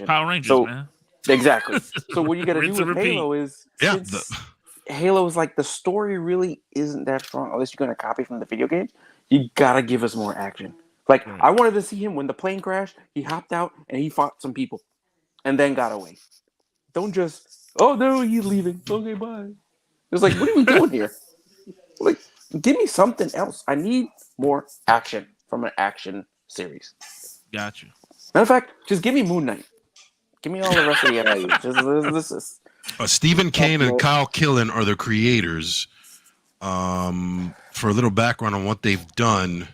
Power Rangers, man. Exactly. So what you got to do with Halo is Halo is like the story really isn't that strong unless you're going to copy from the video game. You got to give us more action. Like, I wanted to see him when the plane crashed, he hopped out and he fought some people and then got away. Don't just, oh, no, he's leaving. Okay, bye. It's like, what are we doing here? Like, give me something else. I need more action from an action series. Gotcha. Matter of fact, just give me Moonknight. Give me all the rest of the episodes. Stephen Kane and Kyle Killen are the creators. For a little background on what they've done,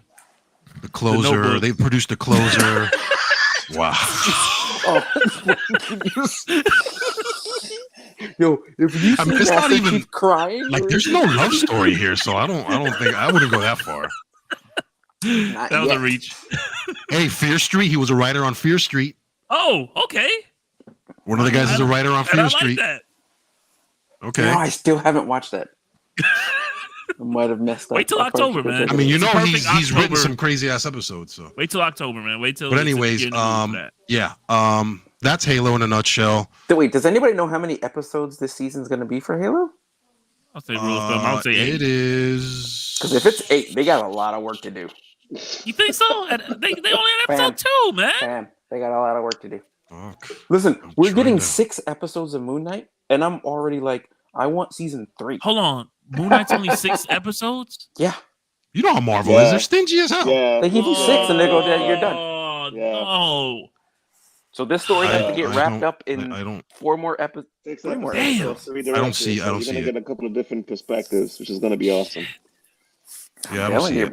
The Closer. They produced The Closer. Wow. Yo, if you it's not even keep crying, like there's no love story here, so I don't think I wouldn't go that far. That was a reach. Hey, Fear Street. He was a writer on Fear Street. Oh, okay. One of the guys is a writer on Fear Street. That. Okay. No, I still haven't watched that. I might have messed up. Wait till October, man. I mean, he's written some crazy ass episodes. So wait till October, man. Wait till. But anyways, that's Halo in a nutshell. Wait, does anybody know how many episodes this season's going to be for Halo? I'll say rule of thumb. I'll say 8. It is, because if it's 8, they got a lot of work to do. You think so? They only had episode 2, man. They got a lot of work to do. Fuck. Listen, we're getting 6 episodes of Moonknight, and I'm already like, I want season 3. Hold on. Moonknight's only 6 episodes? Yeah. You know how Marvel is. They're stingy as hell. Yeah. They give you 6 and they go, "You're done." Oh Yeah. no! So this story has to get wrapped up in I don't. 4 more episodes. 6 3 more episodes, episodes. 3 I don't directors, see. I so don't you're see gonna it. get a couple of different perspectives, which is gonna be awesome. Yeah, I don't see it.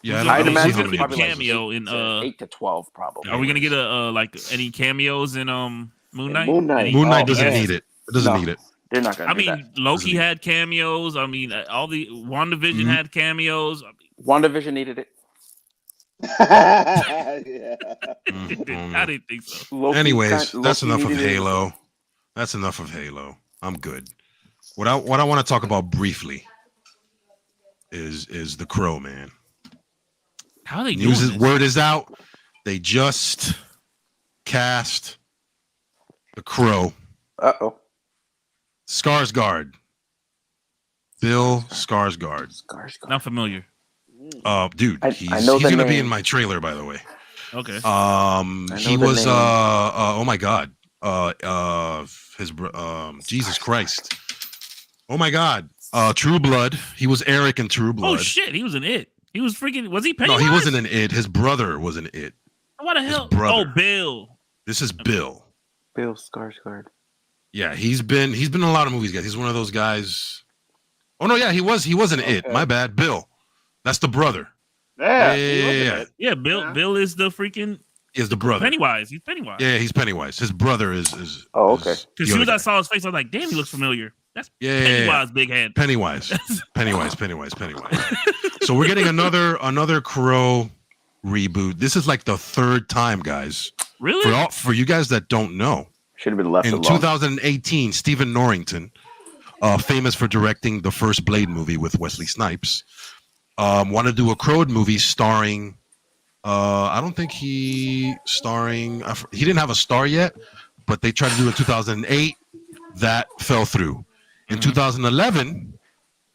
Yeah, I'd don't see imagine how it's many gonna be episodes. cameo in 8 to 12 probably. Are we gonna get a like any cameos in Moon Knight? Moon Knight. Moon Knight Oh, doesn't man. need it. It doesn't No. need it. They're not gonna. I mean, that. Loki had cameos. I mean, all the WandaVision Mhm. had cameos. WandaVision needed it. Yeah. I didn't think so. Loki Anyways, that's Loki enough of needed it. Halo. That's enough of Halo. I'm good. What I want to talk about briefly is the Crow, man. How are they doing this? Word is out. They just cast the Crow. Uh-oh. Skarsgård. Bill Skarsgård. Not familiar. Dude, I he's know the gonna be name. in my trailer, by the way. Okay. He the was name. oh my god. Jesus Christ. Oh my god. True Blood. He was Eric in True Blood. Oh shit, he was in it. He was freaking. Was he No, Pennywise? he wasn't in it. His brother was in it. What the hell? brother. Oh, Bill. This is Bill. Bill Skarsgård. Yeah, he's been in a lot of movies, guys. He's one of those guys. Oh no, yeah, he was in it. My bad. Bill. That's the brother. Yeah. Yeah, Bill. Yeah. Bill is the freaking. Is the brother. Pennywise. He's Pennywise. Yeah, he's Pennywise. His brother is Oh, okay. is As the soon other as I guy. saw his face, I was like, "Damn, he looks familiar." That's Yeah, Pennywise, big head. Pennywise. So we're getting another Crow reboot. This is like the 3rd time, guys. Really? For you guys that don't know, Should have been left in alone. 2018, Stephen Norrington, famous for directing the first Blade movie with Wesley Snipes, wanted to do a Crow movie starring. I don't think he didn't have a star yet, but they tried to do it in 2008. That fell through. In 2011,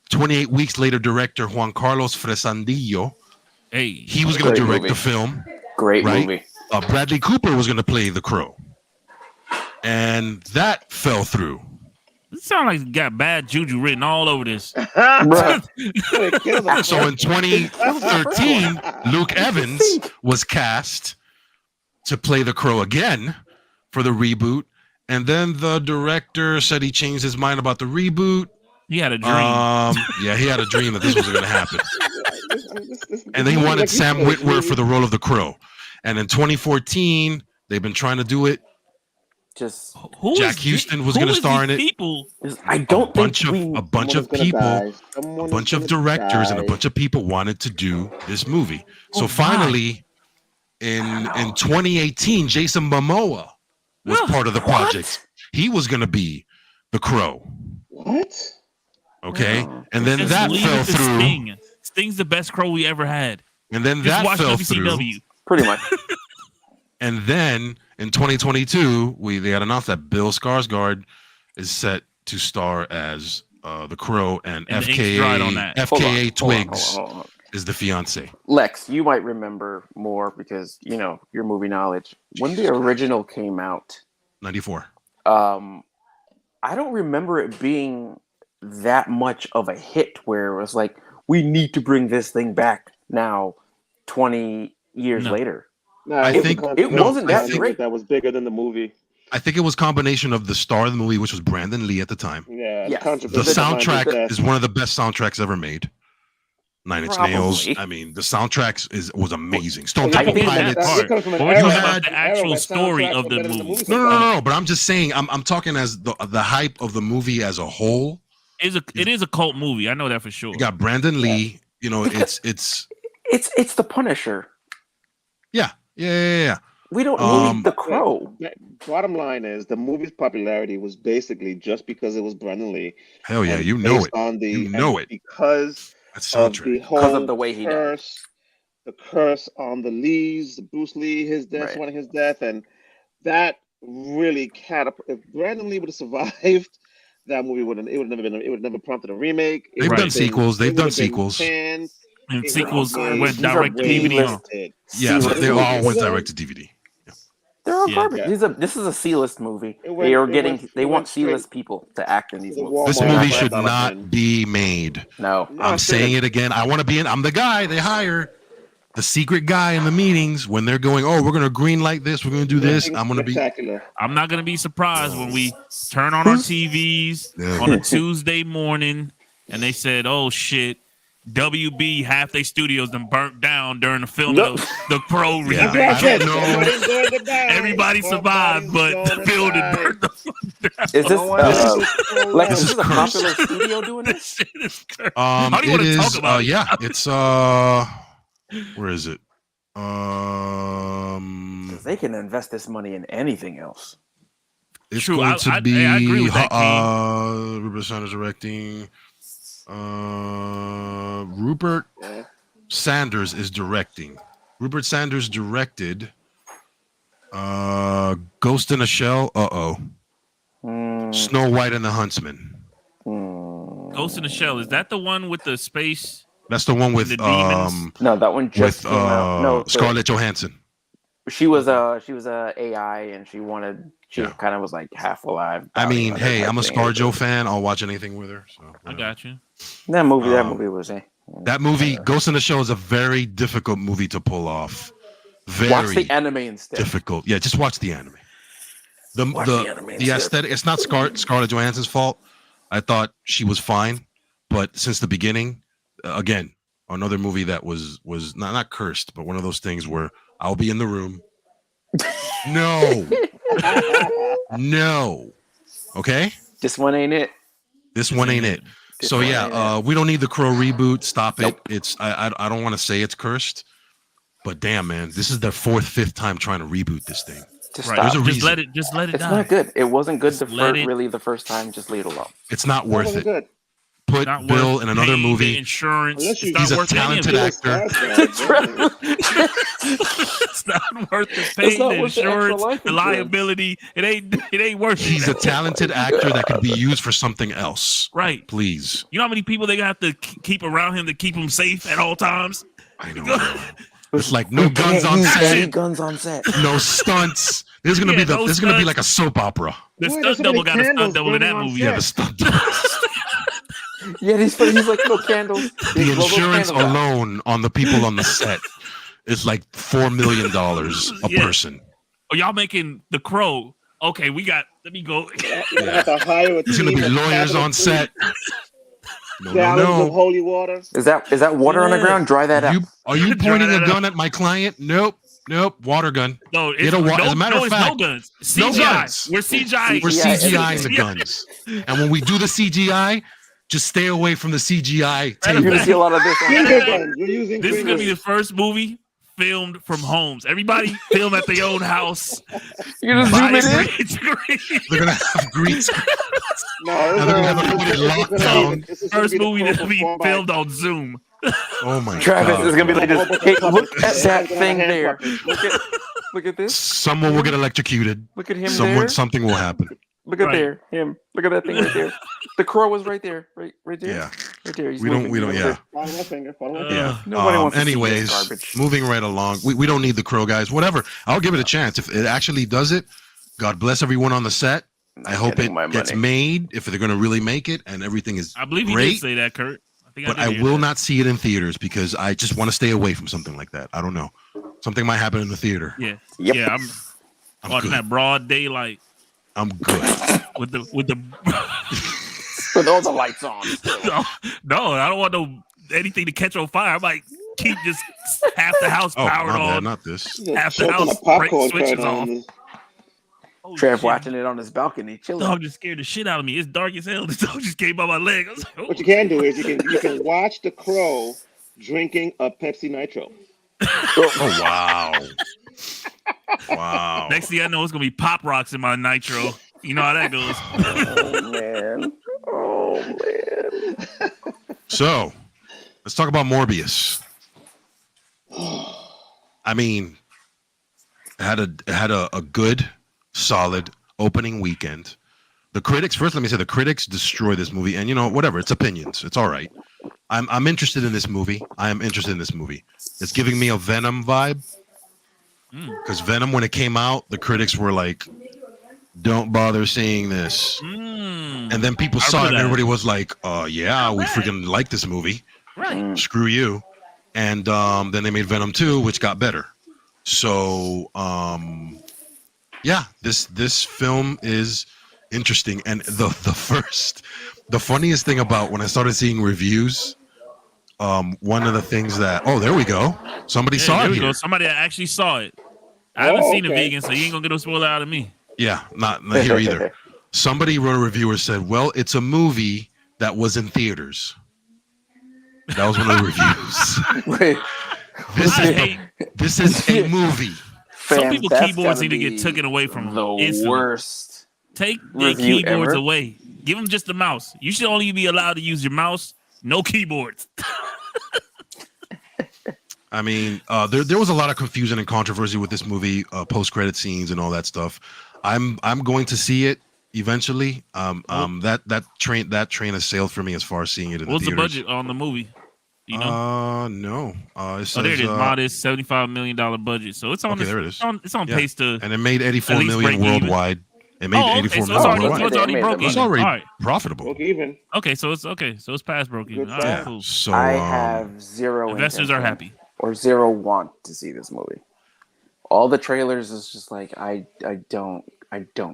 28 weeks later, director Juan Carlos Fresnadillo, he was going to direct the film. Great right? movie. Bradley Cooper was going to play the Crow, and that fell through. It sounds like it got bad juju written all over this. Bruh. So in 2013, Luke Evans was cast to play the Crow again for the reboot, and then the director said he changed his mind about the reboot. He had a dream. Yeah, he had a dream that this was going to happen. And they wanted Sam Witwer for the role of the Crow. And in 2014, they've been trying to do it. Just Jack Houston was going to star in it. People? I don't think a bunch of people, a bunch of directors, and a bunch of people wanted to do this movie. So finally, in 2018, Jason Momoa was part of the project. He was going to be the Crow. What? Okay, and then Just that leave fell it to through. Sting. Sting's the best Crow we ever had. And then Just that watch fell WCW. through. pretty much. And then in 2022, they had announced that Bill Skarsgård is set to star as the Crow, and And the ink's dried on FKA that. FKA Twigs Hold on. is the fiance. Lex, you might remember more because your movie knowledge. When the original came out, 94. I don't remember it being that much of a hit where it was like, we need to bring this thing back now 20 years later. No, I think it wasn't that great. That was bigger than the movie. I think it was combination of the star of the movie, which was Brandon Lee at the time. Yeah. Yes. The soundtrack is one of the best soundtracks ever made. Nine Inch Nails. Probably. I mean, the soundtrack was amazing. Stone Well, Temple I think Pilots. But we're talking about the actual story of the movie. No. But I'm just saying. I'm talking as the hype of the movie as a whole. It is a cult movie. I know that for sure. You got Brandon Lee. Because it's the Punisher. yeah. We don't need the Crow. Bottom line is the movie's popularity was basically just because it was Brandon Lee. Hell yeah, and you know based it. On the, You know and it. because That's of the soundtrack. whole Because of the way he died. the curse on the Lees, Bruce Lee, his death, Right. one of his death, and that really catapulted. If Brandon Lee would have survived, that movie would have never prompted a remake. It They've would done have been- sequels. They've it done would have been sequels. panned. And It sequels would have been went direct to DVD. waitlisted. Yeah, See, they all went Yeah. direct to DVD. There garbage. This is a C-list movie. They want C-list people to act in these movies. This movie should not be made. No, I'm saying it again. I want to be in. I'm the guy they hire, the secret guy in the meetings when they're going. Oh, we're gonna green light this. We're gonna do this. I'm gonna be. I'm not gonna be surprised when we turn on our TVs on a Tuesday morning and they said, "Oh shit." WB half their studios done burnt down during the film of the Crow Reboot. Everybody survived, but the building burnt the fuck down. Is this a popular studio doing this? How do you want to talk about it? Yeah, it's where is it? They can invest this money in anything else. It's True, going to be I agree with that, King. Rupert Sanders directing. Rupert Sanders is directing. Rupert Sanders directed Ghost in a Shell. Snow White and the Huntsman. Ghost in a Shell. Is that the one with the space? That's the one with the demons? No, that one just came out. No, Scarlett Johansson. She was a AI and she kind of was like half alive. I mean, hey, I'm a ScarJo fan. I'll watch anything with her. So I got you. That movie was that movie. Ghost in the Shell is a very difficult movie to pull off. Watch the anime instead. Difficult. Yeah, just watch the anime. The aesthetic. It's not Scarlett Johansson's fault. I thought she was fine, but since the beginning, again, another movie that was not cursed, but one of those things where I'll be in the room. No. No. Okay? This one ain't it. This one ain't it. So yeah, we don't need the Crow reboot. Stop it. It's I don't want to say it's cursed, but damn man, this is their fifth time trying to reboot this thing. There's a reason. Just let it it's die. Not good. It wasn't good the first time. Just leave it alone. It's not worth it. Good. Put Bill in another movie. Insurance. He's a talented actor. It's not worth the pain, the insurance, the liability. It ain't worth it. He's a talented actor that could be used for something else. Right. Please. You know how many people they have to keep around him to keep him safe at all times? I know. It's like no guns on set. Guns on set. No stunts. This is gonna be gonna be like a soap opera. The stunt double got a stunt double in that movie. Yeah, the stunt double. Yeah, he's like no candles. The insurance alone on the people on the set is like $4 million a person. Oh, y'all making The Crow? Okay, let me go. There's gonna be lawyers on set. No. Of holy water. Is that water on the ground? Dry that up. Are you pointing a gun at my client? Nope. Water gun. No, as a matter of fact, no guns. CGI. No guns. We're CGI. We're CGI-ing the guns. And when we do the CGI, just stay away from the CGI. You're gonna see a lot of this. This is gonna be the first movie filmed from homes. Everybody film at their own house. You're gonna zoom it in. They're gonna have green screen. No, they're gonna have everybody locked down. First movie to be filmed on Zoom. Oh my Travis God. is gonna be like this. Hey, look at that thing there. Look at this. Someone will get electrocuted. Look at him there. Something will happen. Look at him. Look at that thing right there. The crow was right there. Right there. Yeah. Right there. We don't, yeah. Follow my finger. Yeah. Nobody wants to anyways, see this garbage. Moving right along. We don't need the Crow guys. Whatever. I'll give it a chance. If it actually does it, God bless everyone on the set. I hope it gets made, if they're going to really make it, and everything is I believe great, you did say that, Kurt. I will not see it in theaters because I just want to stay away from something like that. I don't know. Something might happen in the theater. Yeah. Yep. Yeah, I'm watching that broad daylight. I'm good. with the with all the lights on. No, I don't want anything to catch on fire. I might keep just half the house powered on. Not this. Half the house switches off. Trev watching it on his balcony, chilling. The dog just scared the shit out of me. It's dark as hell. The dog just came by my leg. I was like, oh. What you can do is you can watch the Crow drinking a Pepsi Nitro. Oh wow. Wow. Next thing I know, it's gonna be Pop Rocks in my Nitro. You know how that goes. Oh man. So let's talk about Morbius. I mean, it had a good, solid opening weekend. The critics, first let me say, the critics destroy this movie, and whatever, it's opinions. It's all right. I'm interested in this movie. I am interested in this movie. It's giving me a Venom vibe. Because Venom, when it came out, the critics were like, "Don't bother seeing this." And then people saw it, and everybody was like, "Yeah, we freaking like this movie. Right? Screw you." And then they made Venom 2, which got better. So yeah, this film is interesting. And the funniest thing about when I started seeing reviews, one of the things that there we go, somebody saw it. There we go. Somebody actually saw it. I haven't seen a vegan, so you ain't gonna get no spoiler out of me. Yeah, not here either. Somebody wrote a reviewer said, "Well, it's a movie that was in theaters." That was one of the reviews. Wait, this is a movie. Some people keyboards need to get taken away from the instantly. Worst. Take their keyboards away. Give them just the mouse. You should only be allowed to use your mouse. No keyboards. I mean, there was a lot of confusion and controversy with this movie, post-credit scenes and all that stuff. I'm going to see it eventually. That train has sailed for me as far as seeing it in What's the theaters. the budget on the movie? You know? No. It says, there it is. Modest $75 million budget. So it's on. Okay, there it is. It's on pace to. And it made 84 million worldwide. It made 84 million. So it's already broke even. It's already profitable. Broke even. Okay, so it's past broke even. All right, cool. So I have zero. Investors are happy. Or zero want to see this movie. All the trailers is just like I don't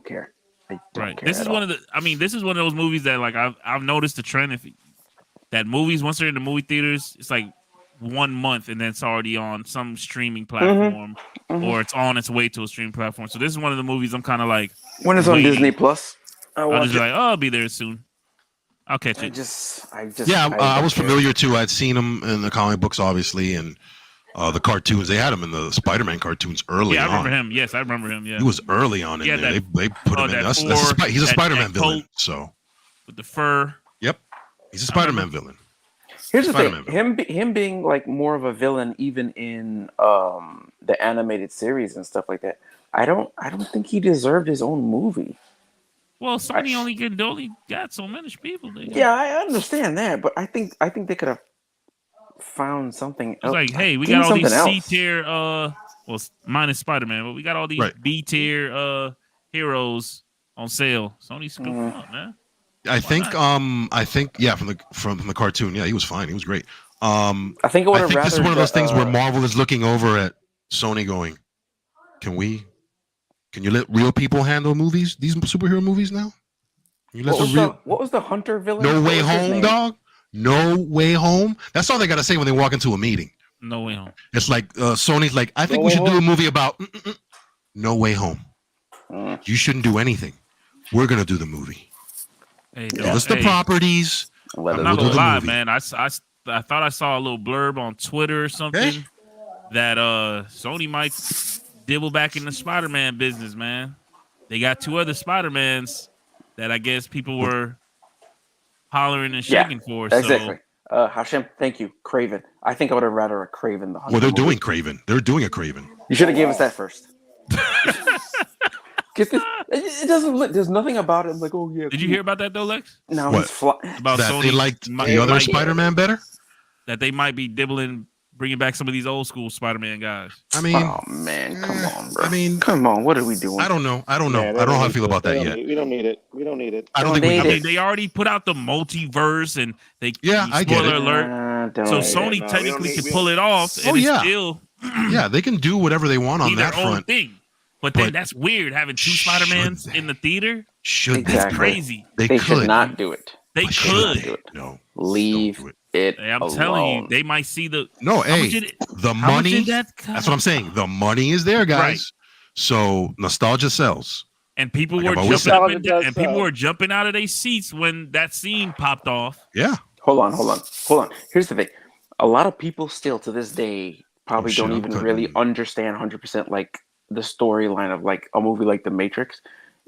care. I don't care. This is one of the. I mean, this is one of those movies that like I've noticed the trend. That movies once they're in the movie theaters, it's like 1 month and then it's already on some streaming platform or it's on its way to a streaming platform. So this is one of the movies I'm kind of like. When it's on Disney Plus, I'll just be like, I'll be there soon. I'll catch it. I was familiar too. I'd seen him in the comic books, obviously, and the cartoons. They had him in the Spider-Man cartoons early on. Yeah, I remember him. Yes, I remember him. Yeah, he was early on in there. They put him in. He's a Spider-Man villain. So with the fur. Yep, he's a Spider-Man villain. Here's the thing: him being like more of a villain, even in the animated series and stuff like that. I don't think he deserved his own movie. Well, Sony only got so many people. Yeah, I understand that, but I think they could have found something else. It's like, hey, we got all these C tier, minus Spider-Man, but we got all these B tier heroes on sale. Sony scooped them up, man. I think, from the cartoon, he was fine. He was great. I think this is one of those things where Marvel is looking over at Sony, going, "Can you let real people handle movies? These superhero movies now? What was the Hunter villain? No Way Home, dog. No Way Home. That's all they gotta say when they walk into a meeting. No Way Home. It's like Sony's like, I think we should do a movie about No Way Home. You shouldn't do anything. We're gonna do the movie. Hey, give us the properties. I'm not gonna lie, man. I thought I saw a little blurb on Twitter or something that Sony might dibble back in the Spider-Man business, man. They got 2 other Spider-Mans that I guess people were hollering and shaking for. Exactly. Hashem, thank you. Craven. I think I would have rather a Craven. Well, they're doing Craven. They're doing a Craven. You should have gave us that first. It doesn't look. There's nothing about it. I'm like, oh yeah. Did you hear about that though, Lex? No, about that Sony they liked the other Spider-Man better. That they might be dibbling, bringing back some of these old school Spider-Man guys. I mean, oh man, come on, bro. I mean, come on. What are we doing? I don't know. I don't know how I feel about that yet. We don't need it. I don't think we need it. They already put out the multiverse, and they I get it. Alert. So Sony technically can pull it off, and it's still they can do whatever they want on that front. Thing. But then that's weird having 2 Spider-Mans in the theater. That's crazy. They should not do it. They could. Do it. No. Leave it I'm alone. telling you, they might see the the money. That's what I'm saying. The money is there, guys. Right. So nostalgia sells. And people were jumping out of their seats when that scene popped off. Yeah. Hold on. Here's the thing. A lot of people still to this day probably don't even really understand 100% like the storyline of like a movie like The Matrix.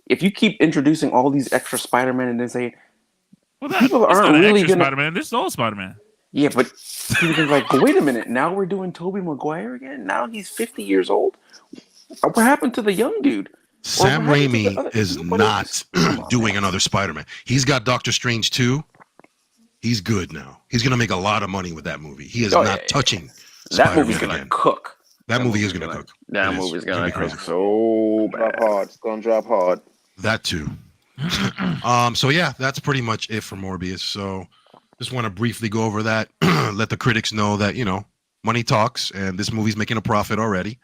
If you keep introducing all these extra Spider-Man and then say people aren't really gonna Spider-Man, this is all Spider-Man. Yeah, but people think like, but wait a minute, now we're doing Tobey Maguire again? Now he's 50 years old? What happened to the young dude? Sam Raimi is not doing another Spider-Man. He's got Doctor Strange 2. He's good now. He's gonna make a lot of money with that movie. He is not touching that movie's Spider-Man gonna again. cook. That movie is gonna cook. That movie's gonna cook so bad. Drop hard. It's gonna drop hard. That too. So yeah, that's pretty much it for Morbius. So just want to briefly go over that. Let the critics know that money talks, and this movie's making a profit already.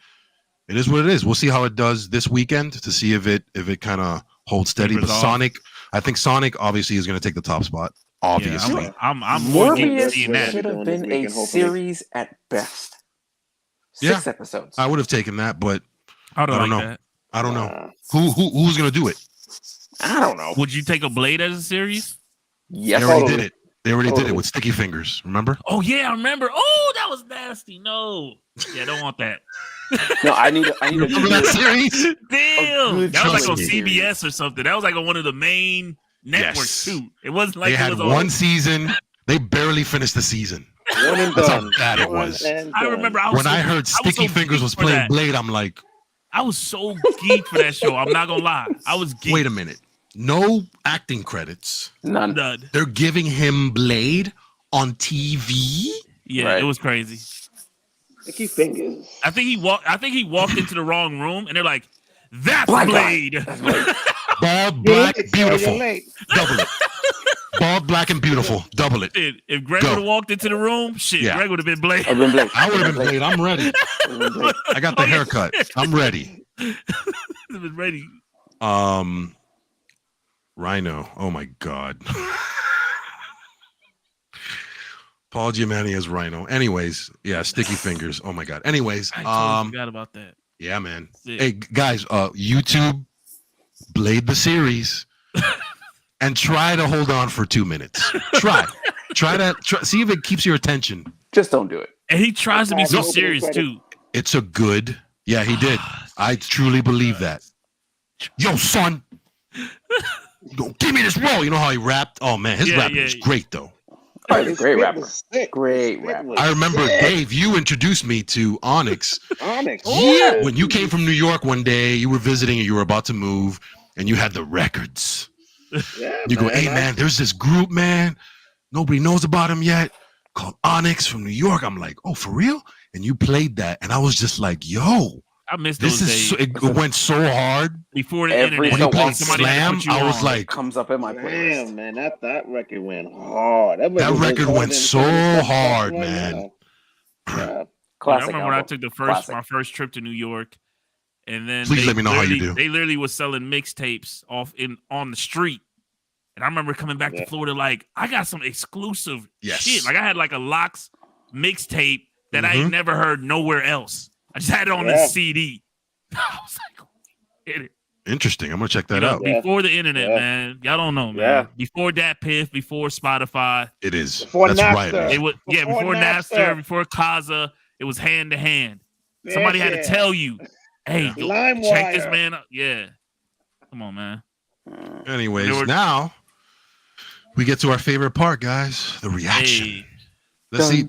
It is what it is. We'll see how it does this weekend to see if it kind of holds steady. But Sonic, I think Sonic obviously is going to take the top spot. Obviously, yeah, I'm more Morbius should have been a series at best. 6 episodes. I would have taken that, but I don't know. That. I don't know. Who's going to do it? I don't know. Would you take a Blade as a series? Yes, they already did it. They already did it with Sticky Fingers. Remember? Oh yeah, I remember. Oh, that was nasty. No, yeah, I don't want that. No, I need to remember that series. Damn, that was like on CBS or something. That was like on one of the main networks too. It wasn't like they had one season. They barely finished the season. One and That's done. how bad it was. I remember when I heard Sticky Fingers was playing Blade, I'm like, I was so geeked for that show. I'm not gonna lie. I was geeked. Wait a minute. No acting credits. None. They're giving him Blade on TV. Yeah, right. It was crazy. Sticky Fingers. I think he walked into the wrong room, and they're like, "That's Blade." Bald, black, beautiful. Double it. Bald, black, and beautiful. Double it. If Greg would have walked into the room, Greg would have been Blade. I would have been Blade. I'm ready. I got the haircut. I'm ready. been ready. Rhino. Oh my God. Paul Giamatti as Rhino. Anyways, yeah, Sticky Fingers. Oh my God. Anyways, I totally forgot about that. Yeah, man. Hey guys, YouTube Blade the series and try to hold on for 2 minutes. Try see if it keeps your attention. Just don't do it. And he tries to be so serious too. It's a good. Yeah, he did. I truly believe that. Yo, son. Give me this role. You know how he rapped? Oh man, his rapping was great though. Oh, he's a great rapper. Great rapper. I remember, Dave, you introduced me to Onyx. Onyx. Yeah. When you came from New York one day, you were visiting and you were about to move, and you had the records. Yeah, you go, hey man, there's this group, man. Nobody knows about him yet, called Onyx from New York. I'm like, oh, for real? And you played that, and I was just like, yo. I missed those days. It went so hard. Before the internet. When you played Slam, I was like, comes up in my playlist. Damn, man, that record went hard. That record went so hard, man. Yeah. Classic. I remember when I took my first trip to New York, and then please let me know how you do. They literally was selling mixtapes on the street, and I remember coming back to Florida like I got some exclusive shit. Like I had like a Locks mixtape that I ain't never heard nowhere else. I just had it on the CD. I was like, hit it. Interesting. I'm gonna check that out. Before the internet, man. Y'all don't know, man. Yeah. Before DatPiff, before Spotify. It is. Before That's Napster. right. It was before Napster, before Kaza. It was hand to hand. Somebody had to tell you, hey, check this man out. Yeah. Come on, man. Anyways, now we get to our favorite part, guys. The reaction. Hey. Let's see.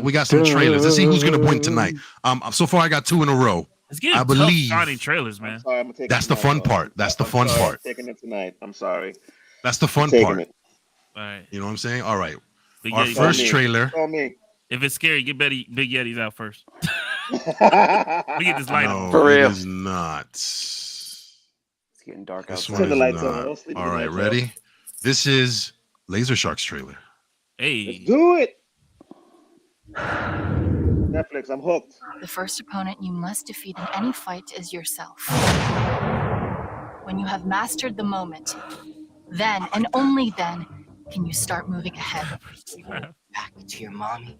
We got some trailers. Let's see who's gonna win tonight. So far I got 2 in a row. I believe finding trailers, man. That's the fun part. That's the fun part. Taking it tonight. I'm sorry. That's the fun part. All right. You know what I'm saying? All right. Big our Yeti. first trailer. If it's scary, get Big Yetis out first. We get this light on. For real. It is not. It's getting dark this outside. One is not. All right, ready? This is Laser Shark's trailer. Hey. Let's do it. Netflix, I'm hooked. The first opponent you must defeat in any fight is yourself. When you have mastered the moment, then and only then can you start moving ahead. Back to your mommy.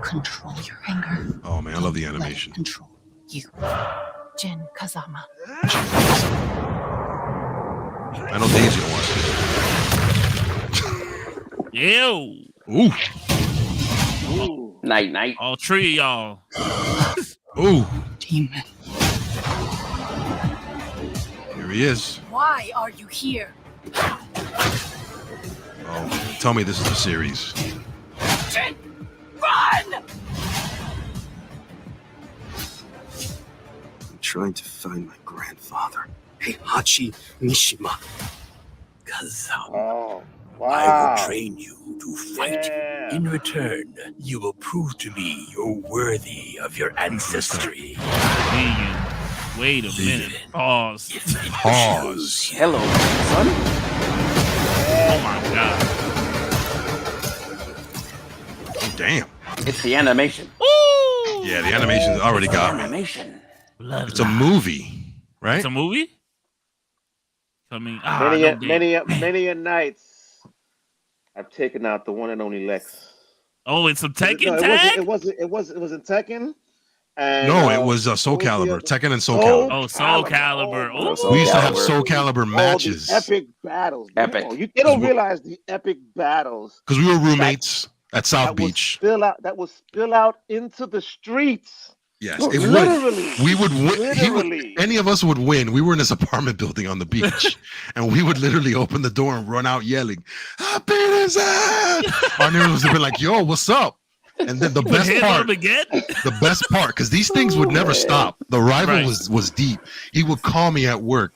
Control your anger. Oh man, I love the animation. Control you. Jin Kazama. I know Dave's gonna watch it. Ew. Ooh. Ooh. Night. All 3 of y'all. Ooh. Demon. Here he is. Why are you here? Oh, tell me this is a series. Jin, run! I'm trying to find my grandfather, Heihachi Mishima. Kazama. Oh. Wow. I will train you to fight. In return, you will prove to me you're worthy of your ancestry. Wait a minute. Pause. Pause. Hello, son. Oh my god. Oh, damn. It's the animation. Ooh! Yeah, the animation's already got me. Animation. It's a movie, right? It's a movie? Coming. Many a nights I've taken out the one and only Lex. Oh, it's a Tekken No, tag? it wasn't Tekken. And, No, it was Soul Calibur. Tekken and Soul Calibur. Oh, Soul Calibur. Oh, We used to have Soul Calibur matches. the epic battles. Epic. They don't realize the epic battles. Because we were roommates at South Beach. That would spill out into the streets. Yes, No, it literally. would. We would win. Literally. Any of us would win. We were in this apartment building on the beach, and we would literally open the door and run out yelling, "I beat his ass!" Our neighbors would be like, "Yo, what's up?" And then the best part, because these things would never stop. The rival was deep. He would call me at work,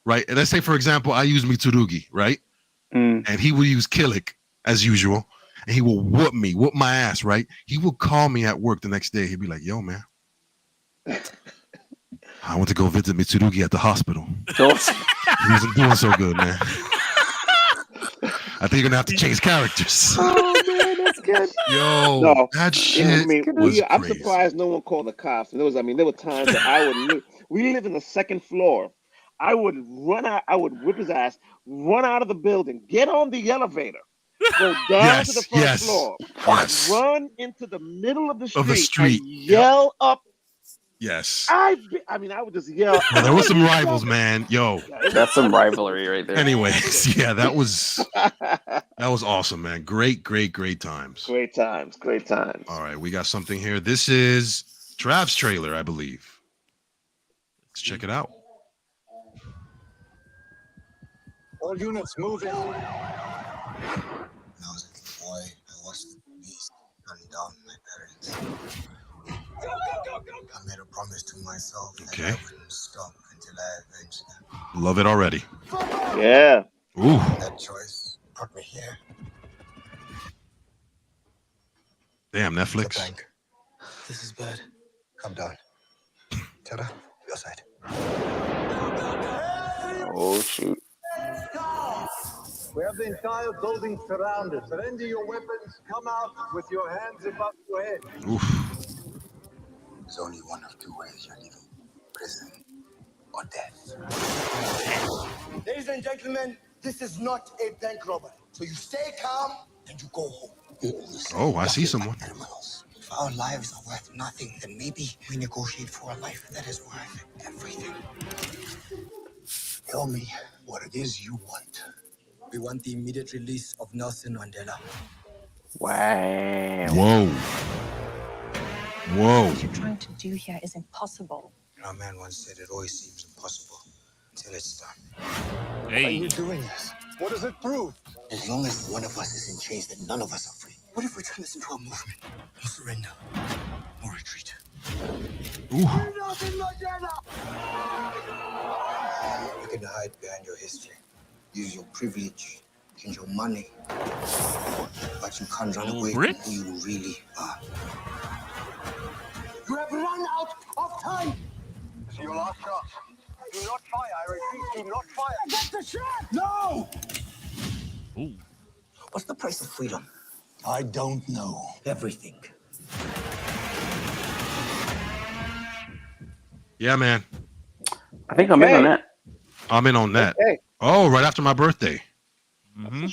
right? And let's say, for example, I use Mitsurugi, right? And he would use Killick as usual. And he will whoop my ass, right? He will call me at work the next day. He'd be like, "Yo, man, I went to go visit Mitsurugi at the hospital. He wasn't doing so good, man. I think you're going to have to change characters." Oh, man, that's good. Yo, that shit was I'm crazy. surprised no one called the cops. And there were times that we lived in the second floor. I would run out, I would whip his ass, run out of the building, get on the elevator, go down to the first floor, run into the middle of the street, and yell up. Yes. I would just yell. Well, there was some rivals, man. Yo. That's some rivalry right there. Anyways, yeah, that was awesome, man. Great times. Great times. All right, we got something here. This is Trav's trailer, I believe. Let's check it out. All units moving. When I was a boy, I watched the beast run down my parents. I made a promise to myself that I wouldn't stop until I avenged them. Love it already. Yeah. Ooh. That choice brought me here. Damn, Netflix. The bank. This is bad. Come down. Tara, your side. Oh, shoot. We have the entire building surrounded. Surrender your weapons. Come out with your hands above your head. Oof. There's only one of two ways you're leaving: prison or death. Ladies and gentlemen, this is not a bank robbery. So you stay calm and you go home. Oh, I see someone. Animals. If our lives are worth nothing, then maybe we negotiate for a life that is worth everything. Tell me what it is you want. We want the immediate release of Nelson Mandela. Wow. Whoa. What you're trying to do here is impossible. Our man once said it always seems impossible until it's done. Why are you doing this? What does it prove? As long as one of us is in chains, then none of us are free. What if we turn this into a movement? No surrender. No retreat. Ooh. You can hide behind your history. Use your privilege. Use your money. But you can't run away from who you really are. You have run out of time. This is your last shot. Do not fire. I repeat, do not fire. Get the shot. No. Ooh. What's the price of freedom? I don't know. Everything. Yeah, man. I think I'm in on that. I'm in on that. Okay. Oh, right after my birthday. Mm-hmm.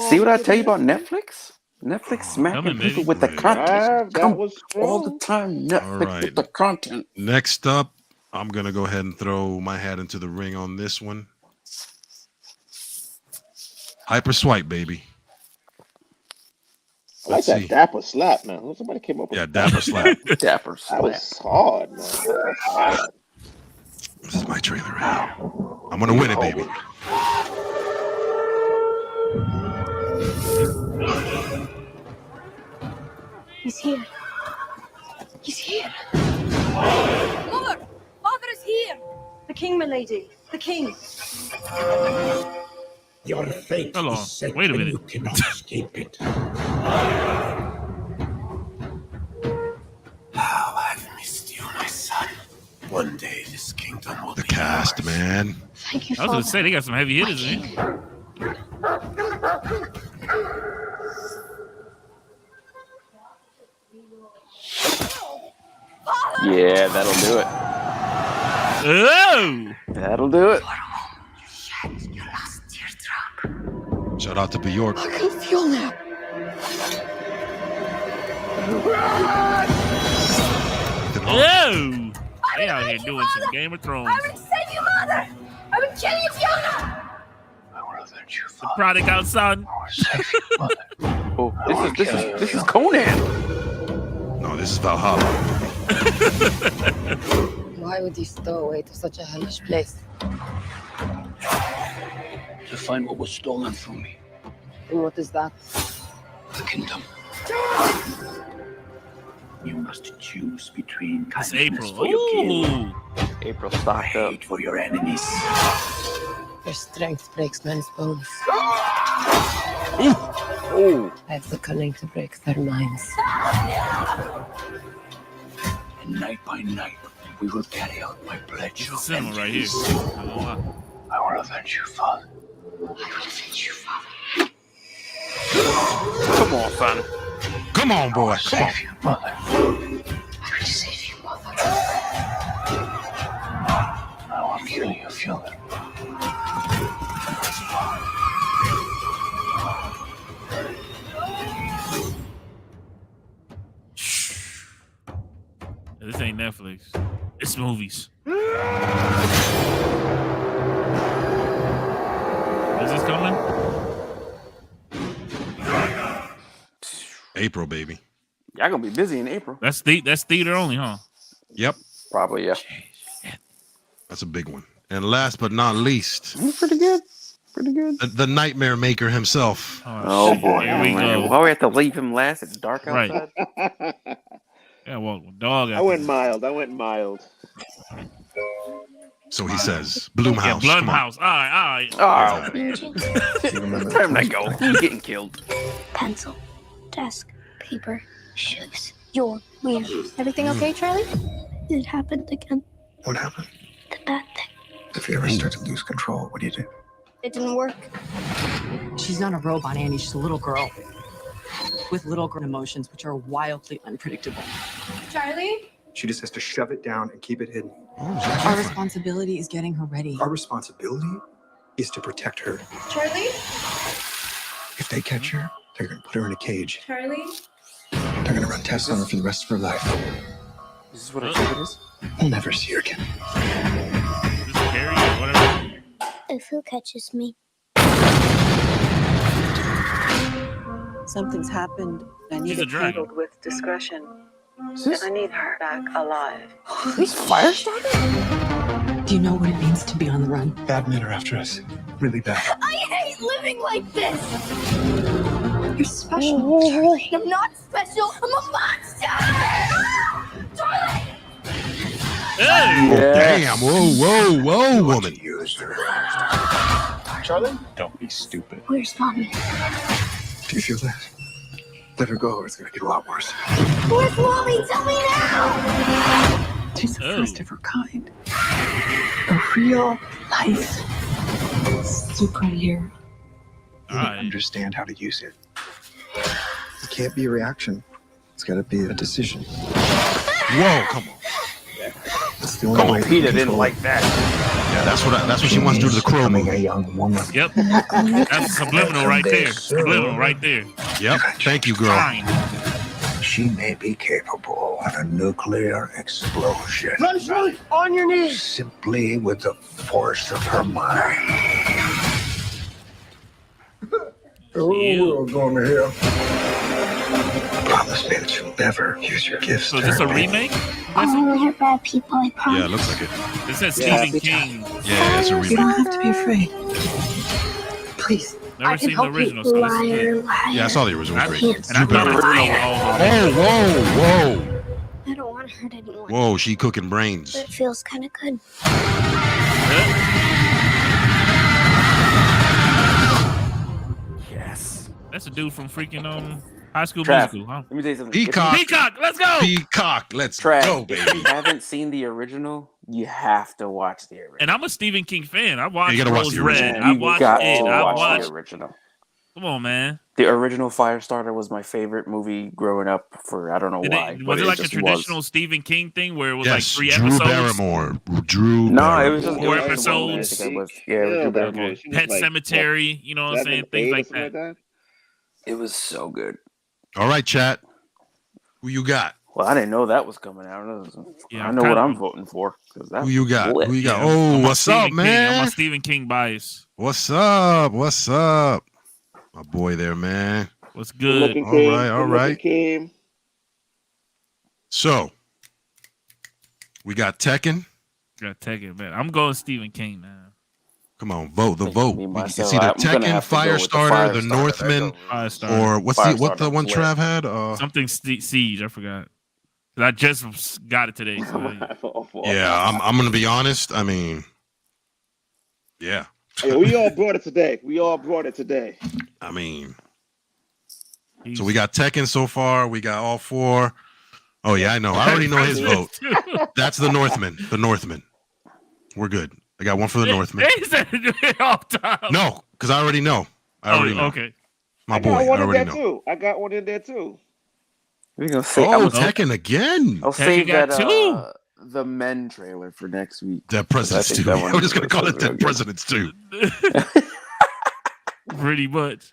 See what I tell you about Netflix? Netflix smacking people with the content. That was strong. All the time. Netflix with the content. Next up, I'm going to go ahead and throw my hat into the ring on this one. Hyper Swipe, baby. I like that Dapper Slap, man. Somebody came up with Dapper Slap. Dapper Slap. That was hard, man. That was hard. This is my trailer right here. I'm going to win it, baby. He's here. He's here. Mother! Father is here! The king, milady. The king. Your fate Hold on. is set Wait a and minute. you cannot escape it. How I've missed you, my son. One day this kingdom will The be cast, yours. man. Thank you, I was gonna say they got some heavy hitters in here. Yeah, that'll do it. Oh, That'll do it. Shout out to BYOT. I can feel now. oh! They out here doing some Game of Thrones. I would save you, Mother! I would kill you, Fiona! I will avenge you, The father. prodigal son. I will save you, mother. Oh, this is Conan. No, this is Valhalla. Why would you stow away to such a hellish place? To find what was stolen from me. And what is that? The kingdom. You must choose between It's kindness April. for your kin, Ooh. April stocked up. hate for your enemies. Your strength breaks men's bones. Oh, I have the cunning to break their minds. And night by night, we will carry out my pledge It's a of cinema right here. vengeance. I don't know why. I will avenge you, father. I will avenge you, father. come on, son. Come on, boy. Come on. Save you, mother. I will save you, mother. I will kill you, Fiona. This ain't Netflix. It's movies. Is this coming? April, baby. Y'all gonna be busy in April. That's theater only, huh? Yep. Probably, yeah. That's a big one. And last but not least, Pretty good. Pretty good. the Nightmare Maker himself. Oh boy. Here we go. Why we have to leave him last? It's dark Right. outside. Yeah, well, dog. I went mild. So he says, Bloomhouse. Yeah, Come on. Blumhouse. All right. Oh, time to go. Who's getting killed? Pencil, desk, paper, shoes. You're weird. Everything okay, Charlie? It happened again. What happened? The bad thing. If you ever start to lose control, what do you do? It didn't work. She's not a robot, Annie. She's a little girl with little girl emotions, which are wildly unpredictable. Charlie? She just has to shove it down and keep it hidden. Our responsibility is getting her ready. Our responsibility is to protect her. Charlie? If they catch her, they're going to put her in a cage. Charlie? They're going to run tests on her for the rest of her life. This is what I think it is. We'll never see her again. This is Carrie or whatever. If who catches me? Something's happened. I need She's a it dragon. handled with discretion. This? I need her back alive. These fire starters? Do you know what it means to be on the run? Bad men are after us. Really bad. I hate living like this! You're special, Charlie. I'm not special, I'm a monster! Ah! Charlie! Hey! Oh, damn. Whoa, woman. Use her. Charlie? Don't be stupid. Where's Mommy? Do you feel that? Let her go or it's going to get a lot worse. Where's Mommy? Tell me now! She's the Oh. first of her kind. A real life superhero. You All right. understand how to use it. It can't be a reaction. It's got to be a decision. Whoa, come on. It's the only way to Peter didn't control like that. Yeah, that's what she wants to do to the Crow becoming a movie. young woman. Yep. That's subliminal right there. Subliminal right there. Yep. Thank you, girl. Fine. She may be capable of a nuclear explosion. Run, Charlie! On your knees! Simply with the force of her mind. Ew. going to hell. Promise me that you'll never use your gifts. So is this a remake? I'll only hurt bad people, I promise. Yeah, it looks like it. It says Yeah. Stephen King. Yeah, it's a You remake. don't have to be afraid. Please. Never seen the original. So this is Liar, good. liar. Yeah, I saw the original. It was great. And I thought the original was all Whoa. I don't want to hurt anyone. Whoa, she cooking brains. But it feels kind of good. That's a dude from freaking High School Trav, Musical. Huh? let me tell you something. Peacock, let's go. Peacock, let's Trav, go, if baby. you haven't seen the original, you have to watch the original. And I'm a Stephen King fan. I watched you gotta watch Rose the Red. original. I watched it. I watched the original. Come on, man. The original Firestarter was my favorite movie growing up for I don't know why. Was it like a traditional Stephen King thing where it was like 3 Drew episodes? Barrymore. No, it was just 4 episodes. Drew Barrymore. Pet Cemetery, you know what I'm saying? Things like that. It was so good. All right, chat. Who you got? Well, I didn't know that was coming out. I know what I'm voting for. Who you got? lit. Who you got? Yeah, Oh, what's up, man? I'm a Stephen King bias. What's up? What's up? My boy there, man. What's good? All right. So, we got Tekken. Man. I'm going Stephen King now. Come on, vote. The vote. It's myself, either I'm gonna Tekken, have to go with the Firestarter, the Firestarter. Northman, Firestarter. or what the one Trav had? Something Siege. I forgot. 'Cause I just got it today. So Yeah, I'm gonna be honest. I mean, yeah. Yeah, we all brought it today. I mean, so we got Tekken so far. We got all 4. Oh yeah, I know. I already know his vote. That's the Northman. The Northman. We're good. I got one for the Northman. No, because I already know. Okay. My boy. I already know. I got one in there too. We're gonna say, Tekken again. I'll save that the men trailer for next week. Dead Presidents 2. I'm just gonna call it Dead Presidents 2. Pretty much.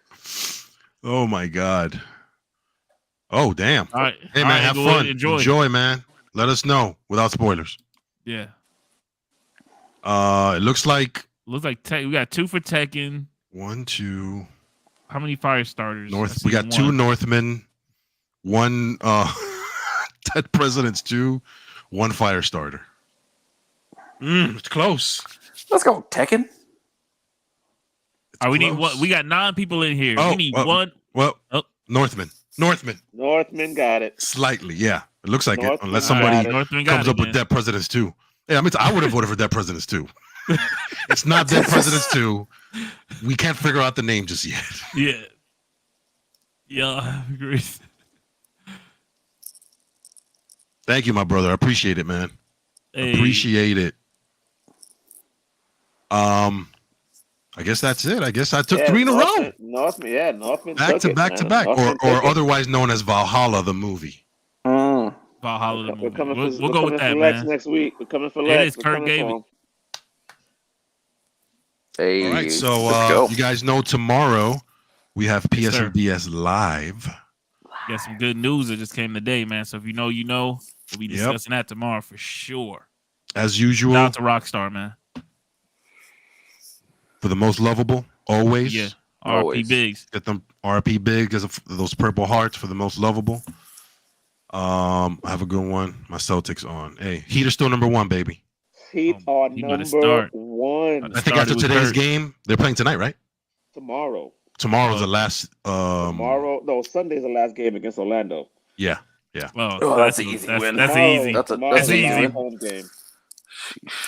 Oh my God. Oh damn. All right. Hey man, have fun. Enjoy, man. Let us know without spoilers. Yeah. It looks like we got 2 for Tekken. 1, 2. How many Firestarters? We got 2 Northmen, 1 Dead Presidents 2, 1 Firestarter. It's close. Let's go, Tekken. We need one. We got 9 people in here. We need one. Well, Northman got it. Slightly, yeah. It looks like Northman, it, unless somebody comes up man. with Dead Presidents 2. Yeah, I would have voted for Dead Presidents 2. It's not Dead Presidents 2. We can't figure out the name just yet. Yeah. Yeah, I agree. Thank you, my brother. I appreciate it, man. Hey. Appreciate it. I guess that's it. I guess I took 3 in a row. Northman. Back to back, or otherwise known as Valhalla, the movie. Valhalla, the movie. We're coming We'll go with that, Lex man. next week. We're coming for Lex. It is Kurt Gable. Hey, all right, so you guys know tomorrow we have PSNBS live. Got some good news that just came today, man. So if you know, we'll be discussing that tomorrow for sure. As usual. Shout out to Rockstar, man. For the most lovable, always. Yeah. RP Biggs. Get them RP Biggs as those purple hearts for the most lovable. I have a good one. My Celtics on. Hey, Heat are still number 1, baby. Heat are number 1. I think after today's game, they're playing tonight, right? Tomorrow. Tomorrow's the last. Sunday's the last game against Orlando. Yeah. Well, that's an easy win. That's easy. That's easy. Home game.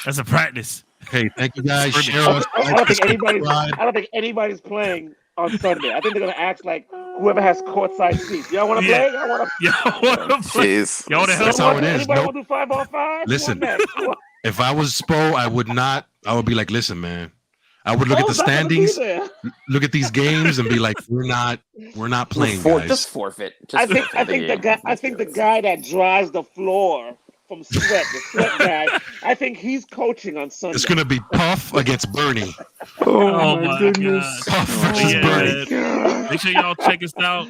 That's a practice. Hey, thank you guys. Share us. I don't think anybody's playing on Sunday. I think they're gonna ask like whoever has courtside seats. Y'all want to play? Y'all want to play? Y'all want to help? That's how it is. Anybody want to do 5-on-5? Listen, if I was Spo, I would not. I would be like, listen, man. I would look at the standings, look at these games, and be like, we're not playing, guys. Just forfeit. I think the guy that drives the floor from Sweat, the Sweat guy, I think he's coaching on Sunday. It's gonna be Puff against Bernie. Oh my goodness. Puff versus Bernie. Make sure y'all check us out.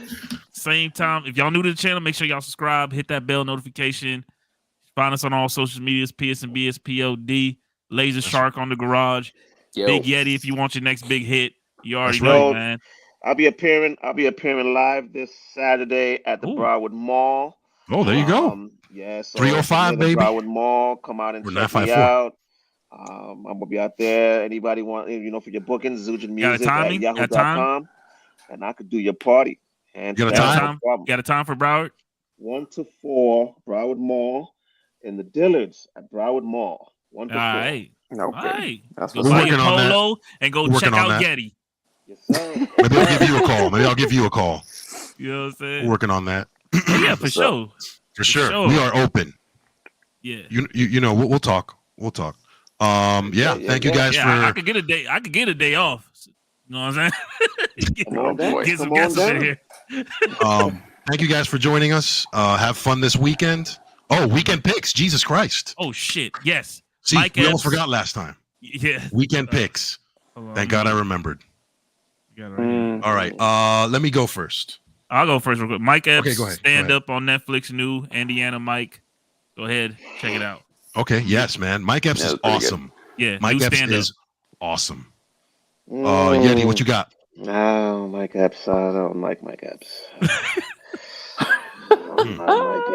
Same time. If y'all new to the channel, make sure y'all subscribe, hit that bell notification. Find us on all social medias, PSNBS POD, Laser Shark on the Garage. Big Yeti if you want your next big hit. You already know, man. I'll be appearing live this Saturday at the Broward Mall. Oh, there you go. Yeah, so 305, baby. Broward Mall. Come out and check me out. I'm gonna be out there. Anybody want for your bookings, Zujin Music at yahoo.com, and I could do your party. And got a time for Broward? 1 to 4, Broward Mall, in the Dillards at Broward Mall. 1 to 4. All right. Okay. Go We're buy working your on polo and go check out Getty. Yes, sir. Maybe I'll give you a call. You know what I'm saying? We're working on that. Yeah, for sure. For sure. We are open. Yeah. You know, we'll talk. We'll talk. Thank you guys for. I could get a day. I could get a day off. You know what I'm saying? Get some guests in here. Thank you guys for joining us. Have fun this weekend. Oh, weekend picks. Jesus Christ. Oh shit. Yes. See, Mike we Epps. almost forgot last time. Yeah. Weekend picks. Thank God I remembered. All right. Let me go first. I'll go first real quick. Mike Epps, Okay, go ahead. stand up on Netflix, new Indiana Mike. Go ahead, check it out. Okay, yes, man. Mike Epps is awesome. Yeah, Mike Epps is awesome. Yeti, what you got? No, Mike Epps. I don't like Mike Epps. So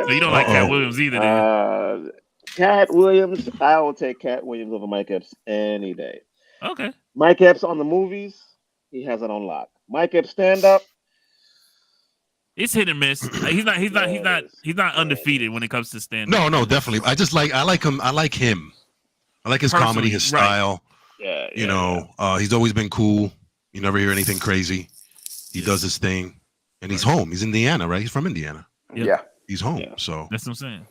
you don't like Cat Williams either, Cat Williams, I will take Cat Williams over Mike Epps any day. Okay. Mike Epps on the movies, he has it on lock. Mike Epps stand up. It's hit and miss. He's not undefeated when it comes to stand up. No, definitely. I like him. I like his comedy, his style. Yeah. You know, he's always been cool. You never hear anything crazy. He does his thing, and he's home. He's Indiana, right? He's from Indiana. Yeah. He's home. So that's what I'm saying.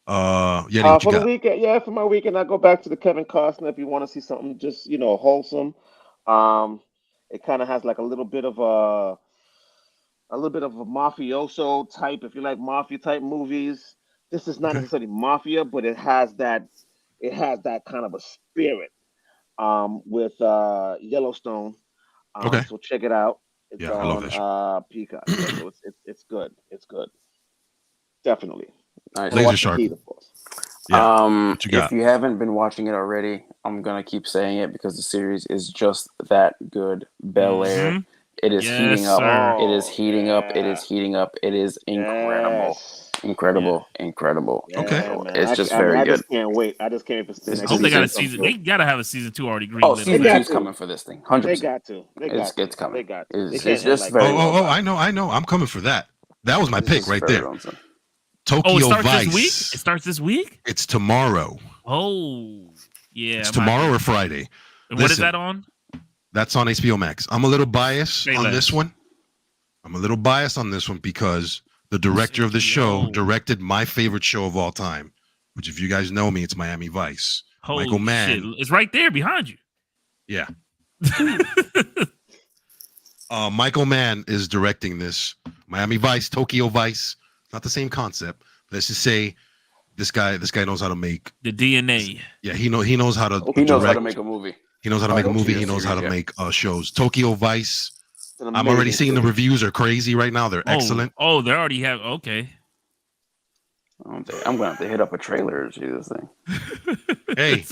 What for you the got? weekend, for my weekend, I go back to the Kevin Costner. If you want to see something just wholesome, it kind of has like a little bit of a mafioso type. If you like mafia type movies, this is not necessarily mafia, but it has that kind of a spirit. With Yellowstone. Okay. So check it out. It's I love that on Peacock. Yeah, so it's good. It's good. Definitely. Nice. Laser Shark. If you haven't been watching it already, I'm gonna keep saying it because the series is just that good. Bel Air. It is heating up. It is heating up. It is heating up. It is incredible. Incredible. Yeah, Okay. man. It's just very good. I just can't wait. I just can't wait for I hope they got a season. They gotta have a season 2 already green. Season 2's coming for this thing. 100%. They got to. It's coming. They got to. It's just very. I know. I'm coming for that. That was my pick right there. Tokyo it starts Vice. this week? It starts this week? It's tomorrow. Oh, yeah. It's tomorrow or Friday. And what is that on? That's on HBO Max. I'm a little biased on this one. Because the director of the show directed my favorite show of all time, which if you guys know me, it's Miami Vice. Holy Michael Mann. shit. It's right there behind you. Yeah. Michael Mann is directing this. Miami Vice, Tokyo Vice. Not the same concept. Let's just say this guy knows how to make the DNA. Yeah, he knows how to He knows how to make a movie. He knows how to make a movie. He knows how to make shows. Tokyo Vice. I'm already seeing the reviews are crazy right now. They're excellent. Oh, they already have. Okay. I'm gonna have to hit up a trailer to see this thing. Hey,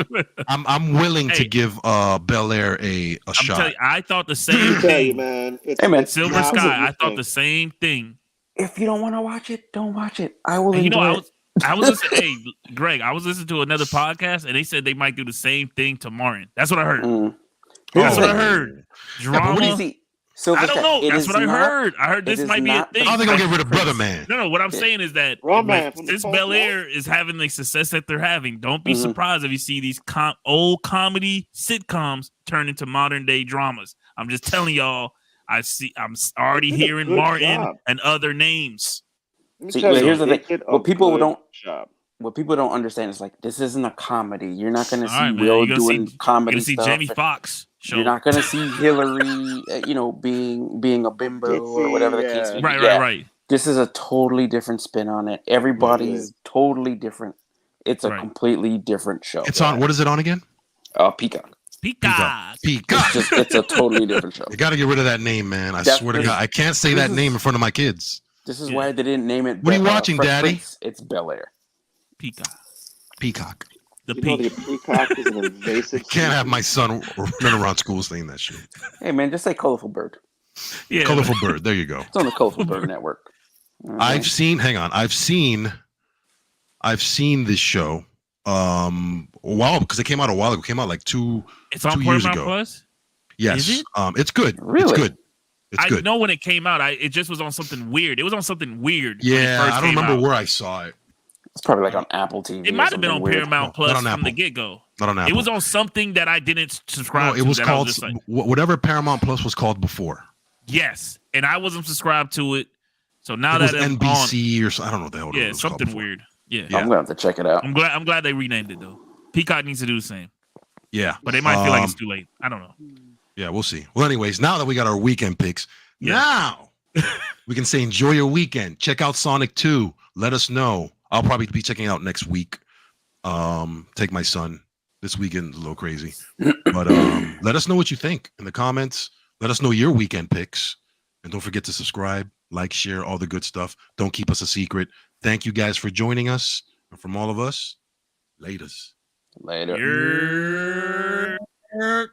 I'm willing to give Bel Air a shot. I thought the same thing, man. Silver Sky. I thought the same thing. If you don't want to watch it, don't watch it. I will enjoy it. I was listening. Hey, Greg, I was listening to another podcast, and they said they might do the same thing to Martin. That's what I heard. That's what I heard. Drama. I don't know. That's what I heard. I heard this might be a thing. How are they gonna get rid of Brother Man? No. What I'm saying is that since Bel Air is having the success that they're having, don't be surprised if you see these old comedy sitcoms turn into modern day dramas. I'm just telling y'all. I'm already hearing Martin and other names. See, here's the thing. What people don't understand is like this isn't a comedy. You're not going to see Will doing comedy stuff. You're going to see Jamie Foxx show. You're not going to see Hillary, being a bimbo or whatever the case may be. Right. This is a totally different spin on it. Everybody's totally different. It's a completely different show. It's on. What is it on again? Peacock. It's a totally different show. You got to get rid of that name, man. I swear to God, I can't say that name in front of my kids. This is why they didn't name it. What are you watching, Daddy? Prince. It's Bel Air. Peacock. The peacock is an invasive. Can't have my son running around school saying that shit. Hey man, just say Colorful Bird. Yeah, Colorful Bird. There you go. It's on the Colorful Bird Network. I've seen this show a while because it came out a while ago. It came out like two years ago. Plus? Yes. Is it? It's good. Really? It's good. It's good. I know when it came out, it just was on something weird. It was on something weird. Yeah, I don't remember where I saw it. It's probably like on Apple TV. It might have been on Paramount Plus from the get-go. Not on Apple. It was on something that I didn't subscribe to. No, it was that called just like, whatever Paramount Plus was called before. yes, and I wasn't subscribed to it. So now it was that I'm NBC or I don't know what the hell it was something called weird. Yeah. I'm gonna have to check it out. I'm glad they renamed it though. Peacock needs to do the same. Yeah, but they might feel like it's too late. I don't know. Yeah, we'll see. Well, anyways, now that we got our weekend picks, now we can say enjoy your weekend. Check out Sonic 2. Let us know. I'll probably be checking it out next week. Take my son. This weekend's a little crazy, but let us know what you think in the comments. Let us know your weekend picks, and don't forget to subscribe, like, share, all the good stuff. Don't keep us a secret. Thank you guys for joining us, and from all of us, laters. Later. Yeah.